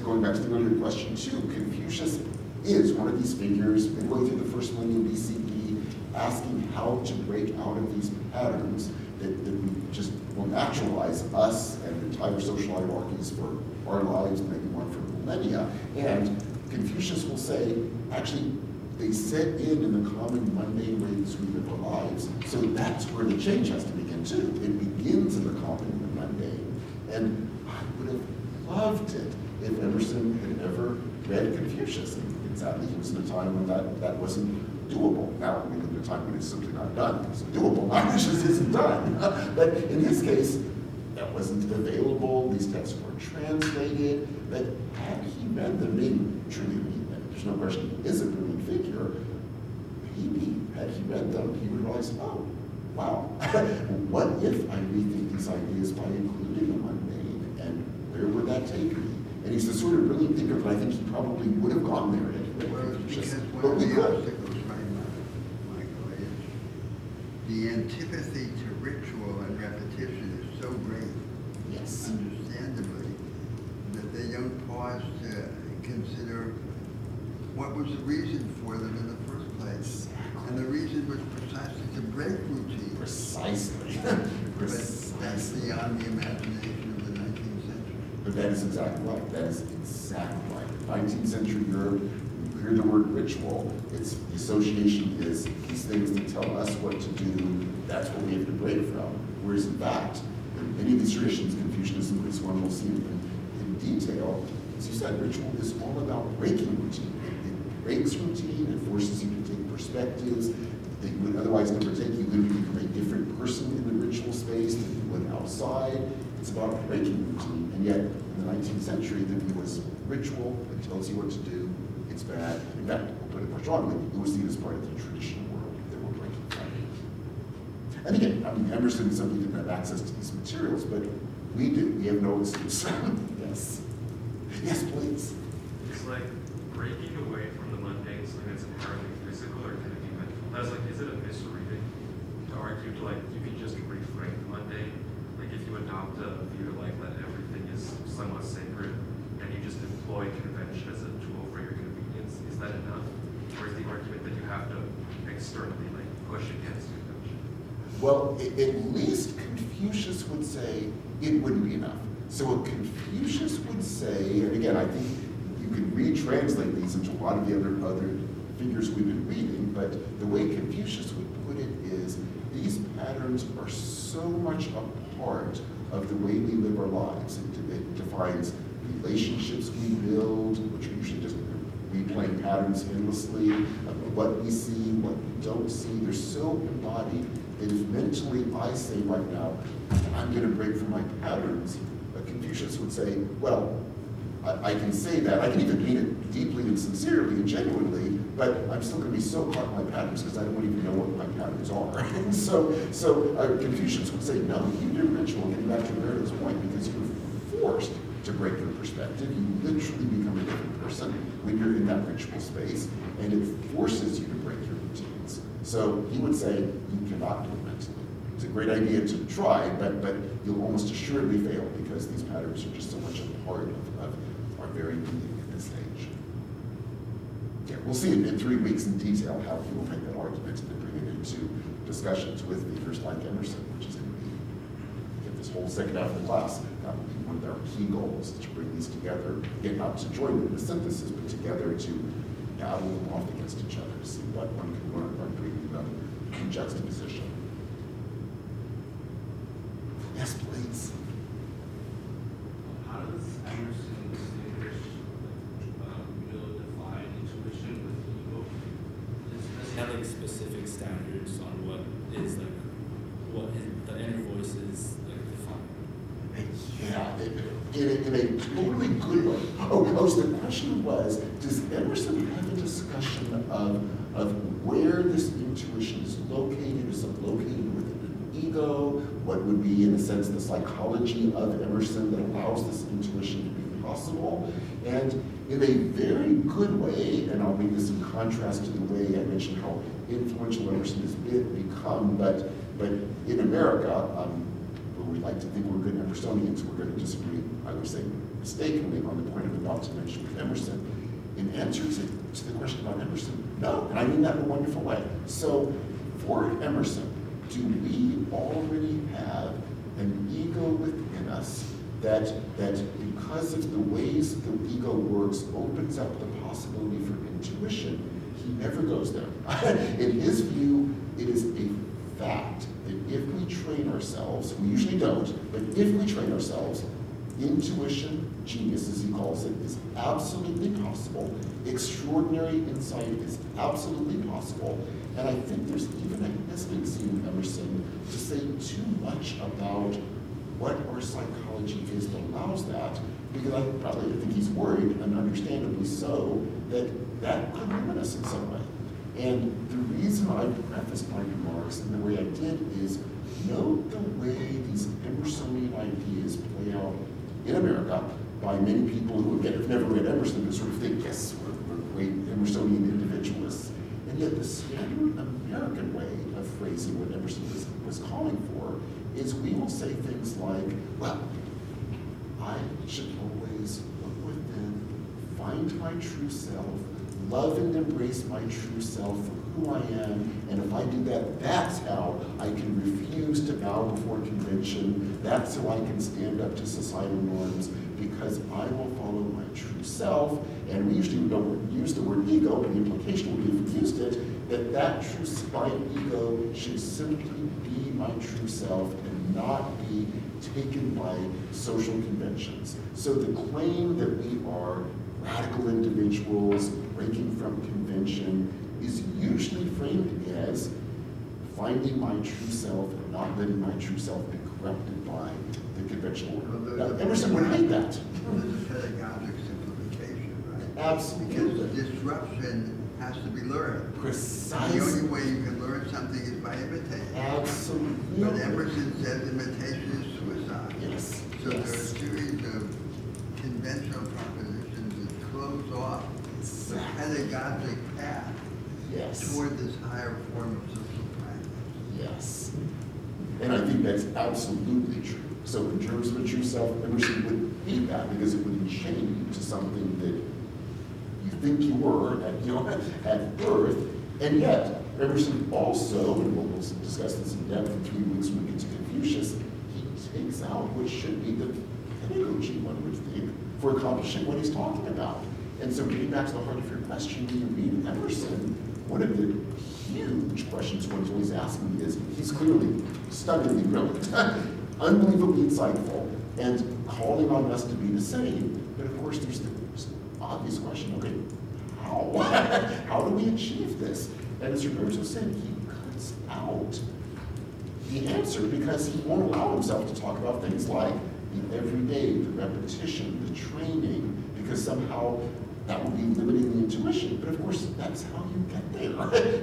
going back to the earlier question too, Confucius is one of these figures midway through the first millennium BCE, asking how to break out of these patterns that we just will naturalize us and entire social hierarchies for our lives, maybe one for millennia. And Confucius will say, actually, they set in the common mundane ways we live our lives. So that's where the change has to begin too. It begins in the common and the mundane. And I would have loved it if Emerson had ever read Confucius. And sadly, he was in a time when that wasn't doable. Now we live in a time when it's simply not done. It's doable, it just isn't done. But in his case, that wasn't available. These texts weren't translated. But had he read them, truly, there's no question he is a brilliant figure. Maybe had he read them, he would realize, oh, wow, what if I rethink these ideas by including the mundane, and where would that take me? And he's the sort of brilliant thinker that I think he probably would have gone there had he read Well, it's Confucius. because But one we of the could. obstacles, right, Michael, is the antipathy to ritual and repetition is so great, Yes. understandably, that they don't pause to consider what was the reason for them in the first place. And the reason was precisely to break routine. Precisely. But that's Precisely. beyond the imagination of the 19th century. But that is exactly right. That is exactly right. 19th century Europe, you hear the word ritual, it's the association is these things that tell us what to do, that's what we have to break from. Whereas in fact, in many of these traditions, Confucianism is one we'll see in detail. As you said, ritual is all about breaking routine. It breaks routine, it forces you to take perspectives that you would otherwise never take. You literally become a different person in the ritual space than you would outside. It's about breaking routine. And yet, in the 19th century, the view was ritual, it tells you what to do, it's bad. In fact, we'll put it more strongly, it was seen as part of the traditional world that we're breaking from. And again, I mean, Emerson simply didn't have access to these materials, but we do. We have no excuse. Yes. Yes, please. It's like breaking away from the mundane, something that's inherently physical, or can it be mental? That's like, is it a misreading to argue to like, you can just reframe the mundane? Like if you adopt a view like that everything is somewhat sacred, and you just employ convention as a tool for your convenience, is that enough? Or is the argument that you have to externally like push against convention? Well, at least Confucius would say it wouldn't be enough. So what Confucius would say, and again, I think you can retranslate these into a lot of the other figures we've been reading, but the way Confucius would put it is these patterns are so much a part of the way we live our lives. It defines relationships we build, which are usually just replaying patterns endlessly, what we see, what we don't see. They're so embodied that if mentally I say right now, I'm going to break from my patterns, Confucius would say, well, I can say that, I can even mean it deeply and sincerely and genuinely, but I'm still going to be so caught in my patterns because I don't even know what my patterns are. And so Confucius would say, no, you do ritual, getting back to Meredith's point, because you're forced to break your perspective. You literally become a different person when you're in that ritual space, and it forces you to break your routines. So he would say, you cannot do it mentally. It's a great idea to try, but you'll almost assuredly fail because these patterns are just so much a part of our very being at this stage. Yeah, we'll see in 3 weeks in detail how he will make that argument and bring it into discussions with leaders like Emerson, which is going to be, again, this whole second half of the class, that will be one of our key goals, is to bring these together, again, not to join them in a synthesis, but together to battle them off against each other, to see what one can learn by bringing them in juxtaposition. Yes, please. How does Emerson distinguish, define intuition with ego? Does he have like specific standards on what is like, what the inner voice is like defined? Yeah, in a totally good way. Oh, so the question was, does Emerson have a discussion of where this intuition is located? Is it located within an ego? What would be, in a sense, the psychology of Emerson that allows this intuition to be possible? And in a very good way, and I'll make this in contrast to the way I mentioned how influential Emerson has become, but in America, we like to think we're good Emersonians, we're going to disagree, I would say mistakenly, on the point I'm about to mention with Emerson. In answer to the question about Emerson, no, and I mean that in a wonderful way. So for Emerson, do we already have an ego within us that because of the ways the ego works opens up the possibility for intuition? He never goes there. In his view, it is a fact that if we train ourselves, we usually don't, but if we train ourselves, intuition, genius as he calls it, is absolutely possible. Extraordinary insight is absolutely possible. And I think there's even a hesitancy in Emerson to say too much about what our psychology is that allows that, because I think he's worried, and understandably so, that could limit us in some way. And the reason I prefaced my remarks in the way I did is note the way these Emersonian ideas play out in America by many people who, again, have never read Emerson, but sort of think, yes, we're great Emersonian individualists. And yet the standard American way of phrasing what Emerson was calling for is we will say things like, well, I should always look within, find my true self, love and embrace my true self for who I am, and if I do that, that's how I can refuse to bow before convention, that's how I can stand up to societal norms, because I will follow my true self. And we usually don't use the word ego, but the implication would be, if we used it, that true spine ego should simply be my true self and not be taken by social conventions. So the claim that we are radical individuals breaking from convention is usually framed as finding my true self and not letting my true self be corrupted by the conventional order. Now, Emerson would hate that. There's a pedagogic simplification, right? Absolutely. Because the disruption has to be learned. Precisely. The only way you can learn something is by imitating. Absolutely. But Emerson says imitation is suicide. Yes. So there are a Yes. series of conventional propositions that close off the Exactly. pedagogic path Yes. toward this higher form of social practice. Yes. And I think that's absolutely true. So in terms of a true self, Emerson would hate that because it would chain you to something that you think you were at birth. And yet, Emerson also, and we'll discuss this in depth in 3 weeks when we get to Confucius, he takes out what should be the pedagogy, one would think, for accomplishing what he's talking about. And so getting back to the heart of your question, when you read Emerson, one of the huge questions one's always asking is, he's clearly stunningly brilliant, unbelievably insightful, and calling on us to be the same. But of course, there's the obvious question, okay, how? How do we achieve this? And as Roberto said, he cuts out the answer because he won't allow himself to talk about things like the everyday, the repetition, the training, because somehow that will be limiting the intuition. But of course, that's how you get there.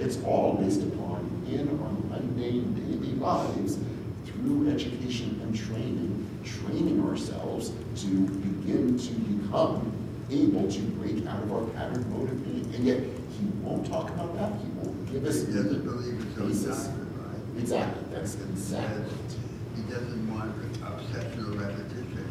It's all based upon in our mundane daily lives through education and training ourselves to begin to become able to break out of our pattern mode of being. And yet, he won't talk about that. He won't give us He doesn't believe his own basis. doctrine, right? Exactly, that's exactly it. He doesn't want obsessional repetition,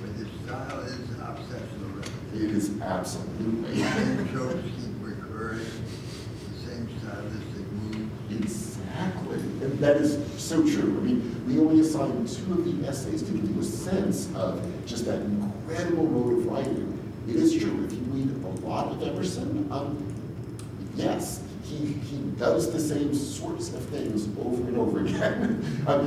but his style is obsessional repetition. It is absolutely. The same tropes keep recurring, the same stylistic moves. Exactly. And that is so true. I mean, we only assigned 2 of the essays to give you a sense of just that incredible mode of writing. It is true. If you read a lot of Emerson, yes, he does the same sorts of things over and over again.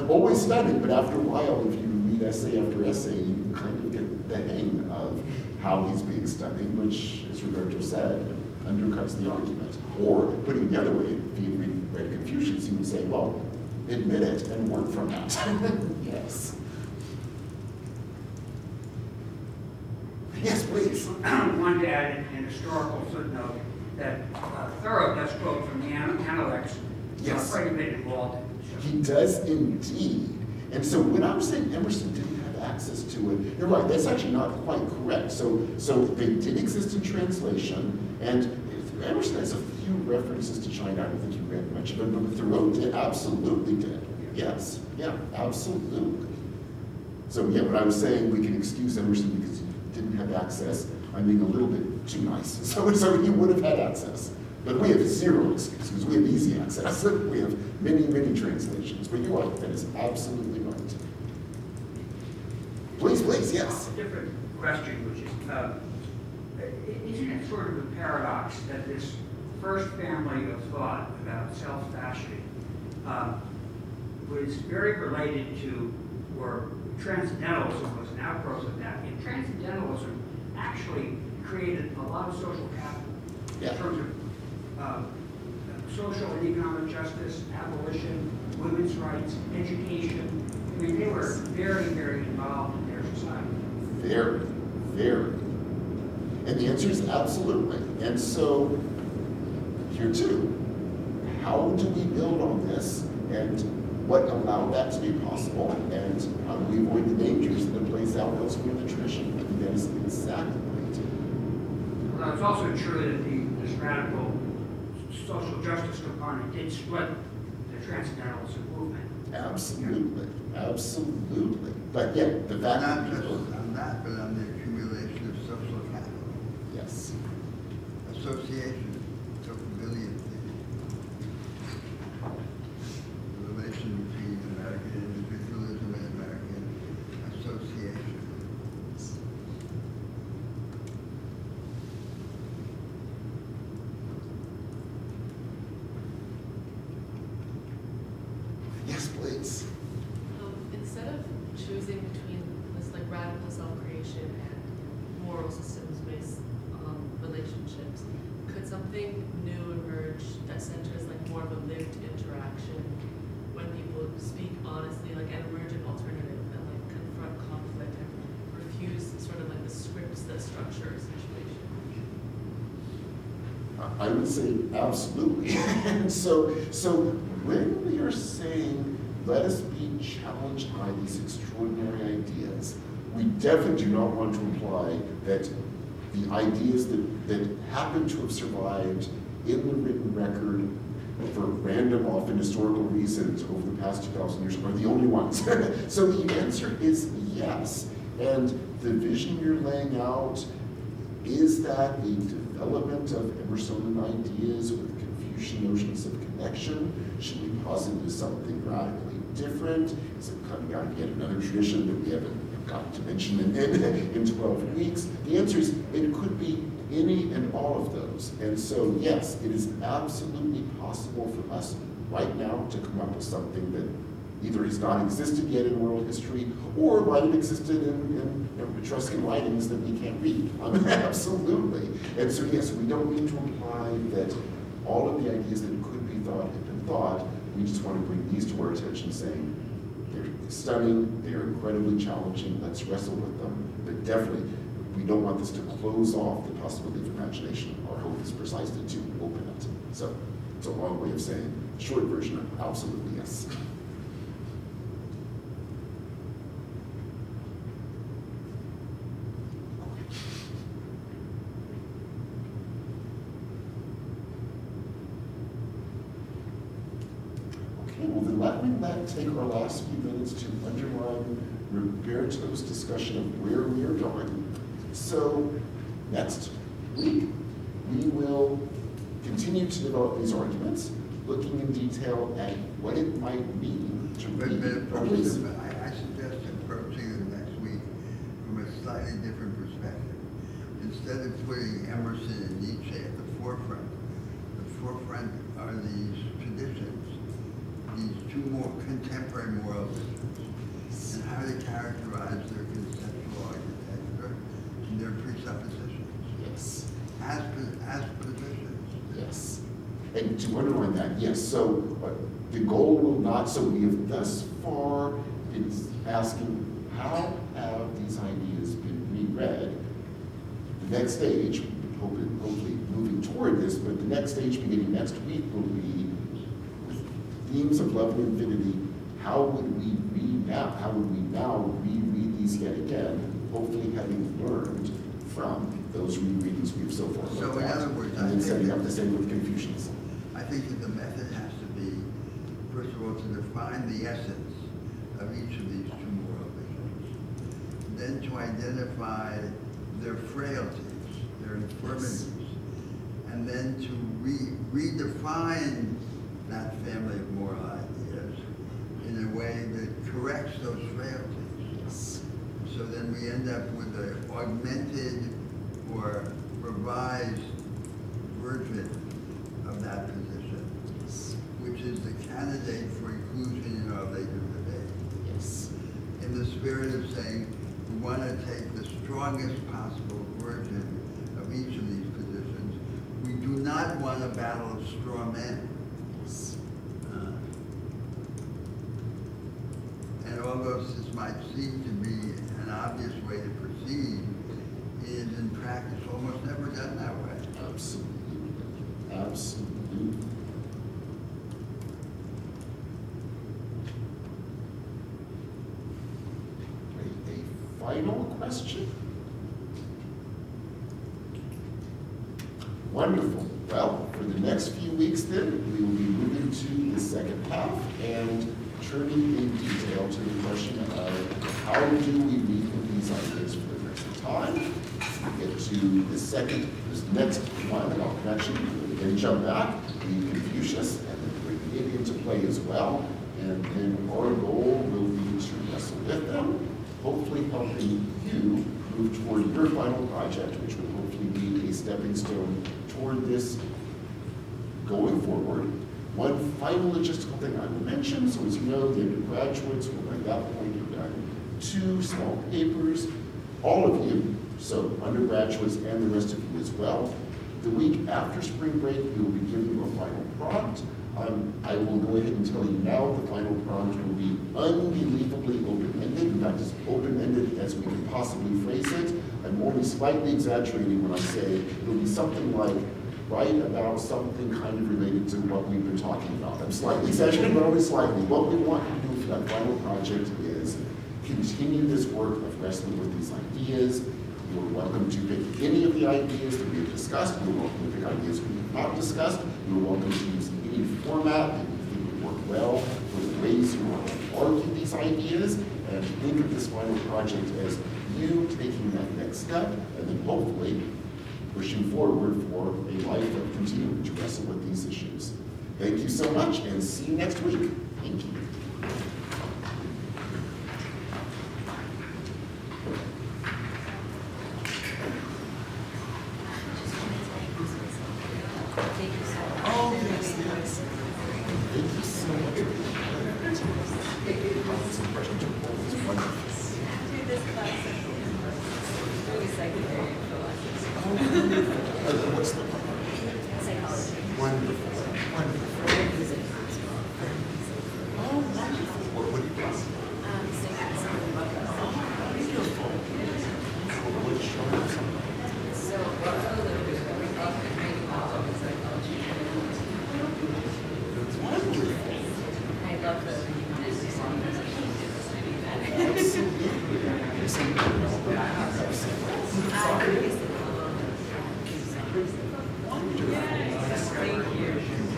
Always stunning, but after a while, if you read essay after essay, you kind of get the hang of how he's being stunning, which, as Roberto said, undercuts the argument. Or, putting it the other way, if he read Confucius, he would say, well, admit it and work from that. Yes. Yes, please. I wanted to add an historical footnote that Thoreau does quote from the Analects, Yes. quite a bit involved in it. He does indeed. And so when I was saying Emerson didn't have access to it, you're right, that's actually not quite correct. So they did exist in translation, and Emerson has a few references to China. I don't think you read much of it, but Thoreau did, absolutely did. Yes, yeah, absolutely. So yeah, when I was saying we can excuse Emerson because he didn't have access, I'm being a little bit too nice. So he would have had access. But we have zero excuses. We have easy access. We have many, many translations. But you're right, that is absolutely right. Please, yes. A different question, which is, isn't it sort of a paradox that this first family of thought about self-mastery was very related to, or transcendentalism was an outgrowth of that, and transcendentalism actually created a lot of social capital Yeah. in terms of social and economic justice, abolition, women's rights, education. I mean, they were very, very involved in their society. Very, very. And the answer is absolutely. And so, here too, how do we build on this, and what allowed that to be possible, and how do we avoid the dangers that it plays out elsewhere in the tradition? I think that is exactly right. Well, it's also true that this radical social justice component did split the transcendentalism movement. Absolutely, absolutely. But yeah, the fact Not that just people, on that, but on the accumulation of social capital, yes. association, capability, the relation between American individualism and American association. Yes, please. Instead of choosing between this like radical self-creation and moral systems-based relationships, could something new emerge that centers like more of a lived interaction when people speak honestly, like an emergent alternative and like confront conflict and refuse sort of like the scripts that structure a situation? I would say absolutely. And so when we are saying, let us be challenged by these extraordinary ideas, we definitely do not want to imply that the ideas that happen to have survived in the written record for random, often historical reasons over the past 2,000 years are the only ones. So the answer is yes. And the vision you're laying out, is that a development of Emersonian ideas with Confucian notions of connection? Should we posit it as something radically different? Is it coming out of yet another tradition that we haven't gotten to mention in 12 weeks? The answer is it could be any and all of those. And so, yes, it is absolutely possible for us right now to come up with something that either has not existed yet in world history, or might have existed in Etruscan writings that we can't read. Absolutely. And so, yes, we don't mean to imply that all of the ideas that could be thought have been thought. We just want to bring these to our attention, saying they're stunning, they're incredibly challenging, let's wrestle with them. But definitely, we don't want this to close off the possibility of imagination. Our hope is precisely to open it. So it's a long way of saying, short version of absolutely yes. Okay, well then let me take our last few minutes to underline Roberto's discussion of where we are going. So next week, we will continue to develop these arguments, looking in detail at what it might mean to But read. I suggest approaching it next week from a slightly different perspective. Instead of putting Emerson and Nietzsche at the forefront front are these traditions, these two more contemporary moral visions, and how they characterize their conceptual architecture and their presuppositions Yes. as positions. Yes. And to underline that, yes, so the goal will not, so we have thus far been asking, how have these ideas been reread? The next stage, hopefully moving toward this, but the next stage beginning next week will be with themes of love and infinity. How would we now reread these yet again, hopefully having learned from those rereadings we've so far So looked in at, other words, and I then think setting that- up the same with Confucianism. I think that the method has to be, first of all, to define the essence of each of these two moral visions. Then to identify their frailties, their infirmities. And then to redefine that family of moral ideas in a way that corrects those frailties. Yes. So then we end up with an augmented or revised version of that position, which is the candidate for inclusion in our later debate. Yes. In the spirit of saying, we want to take the strongest possible version of each of these positions. We do not want a battle of straw men. Yes. And although this might seem to be an obvious way to proceed, it is in practice almost never done that way. Absolutely. Absolutely. A final question? Wonderful. Well, for the next few weeks then, we will be moving to the second half and turning in detail to the question of how do we rethink these ideas for the rest of the time. We get to this next one, and I'll actually then jump back, the Confucius, and then bring it into play as well. And then our goal will be to wrestle with them, hopefully helping you move toward your final project, which will hopefully be a stepping stone toward this going forward. One final logistical thing I will mention, so as you know, the undergraduates will by that point have done 2 small papers, all of you, so undergraduates and the rest of you as well. The week after spring break, we will be giving you a final prompt. I will go ahead and tell you now the final prompt will be unbelievably open-ended. In fact, as open-ended as we can possibly phrase it. I'm only slightly exaggerating when I say it'll be something like, write about something kind of related to what we've been talking about. I'm slightly exaggerating, but only slightly. What we want you to do for that final project is continue this work of wrestling with these ideas. You're welcome to pick any of the ideas that we have discussed. You're welcome to pick ideas we have not discussed. You're welcome to use any format that you think would work well for the ways you want to argue these ideas, and think of this final project as you taking that next step, and then hopefully pushing forward for a life of continuing to wrestle with these issues. Thank you so much, and see you next week. Thank you. Oh, yes, yes. Thank you so much. This impression was wonderful. Do this class. Doing secondary philosophy. What's the Psychology. wonderful, wonderful? Oh, wonderful. What do you got? Beautiful. What is showing us? So, I love the.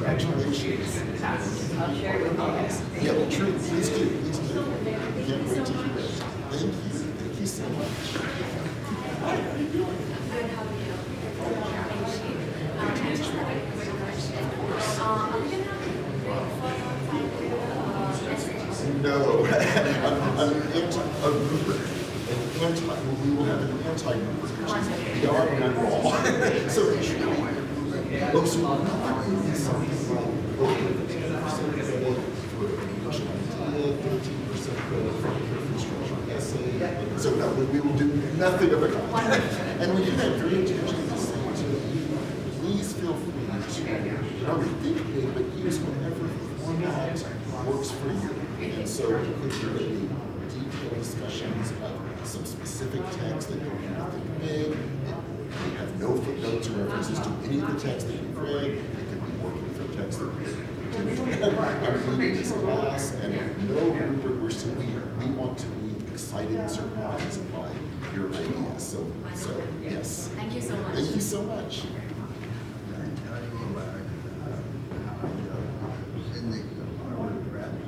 Congratulations. I'll share with you. Yeah, well, true. Please do. Please do. Can't wait to hear it. Thank you. Thank you so much. Hi, how are you doing? Good, how are you? I just have a quick question. Are we gonna have No, I'm we will have an anti-group, which is beyond my wall. So, oh, so see something like, okay, 15% credit for original idea, 13% credit for carefully structured essay. So no, we will do nothing of the kind. And we do that very intentionally to say to you, please feel free to not only think big, but use whatever format works for you. And so there could be detailed discussions of some specific text that don't have to think big. We have no footnotes or references to any of the text that we've read. It could be working from text that we're reading this class, and no rubric. We're simply, we want to be excited and surprised by your ideas. So yes. Thank you so much. Thank you so much. Can I tell you about how Cindy's department reps,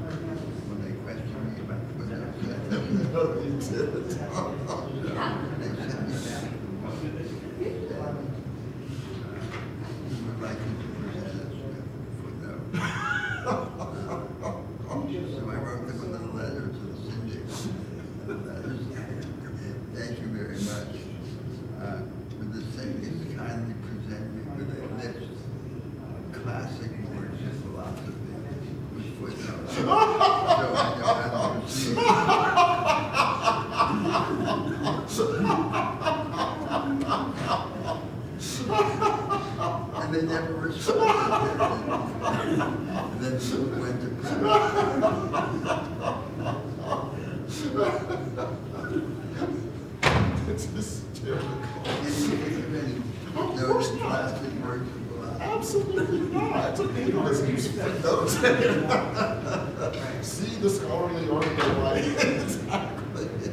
when they question me about footnotes? No, you didn't. They sent me back. We would like you to present us with footnotes. So I wrote them a little letter to the syndic. Thank you very much. Would the syndic kindly present me with a list of classic works of philosophy with footnotes? So I know how to proceed. And they never responded. And then the book went to print. It's hysterical. Can you think of any noted classic works of philosophy? Absolutely not. He doesn't use footnotes. See the scholarly article, right? Exactly.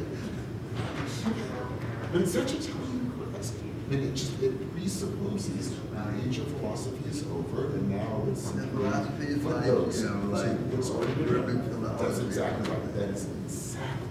But it's such a telling question. And it presupposes the age of philosophy is over, and now it's And philosophy is like, footnotes. you know, like It's already been urban written. philosophy. That's exactly right. That is exactly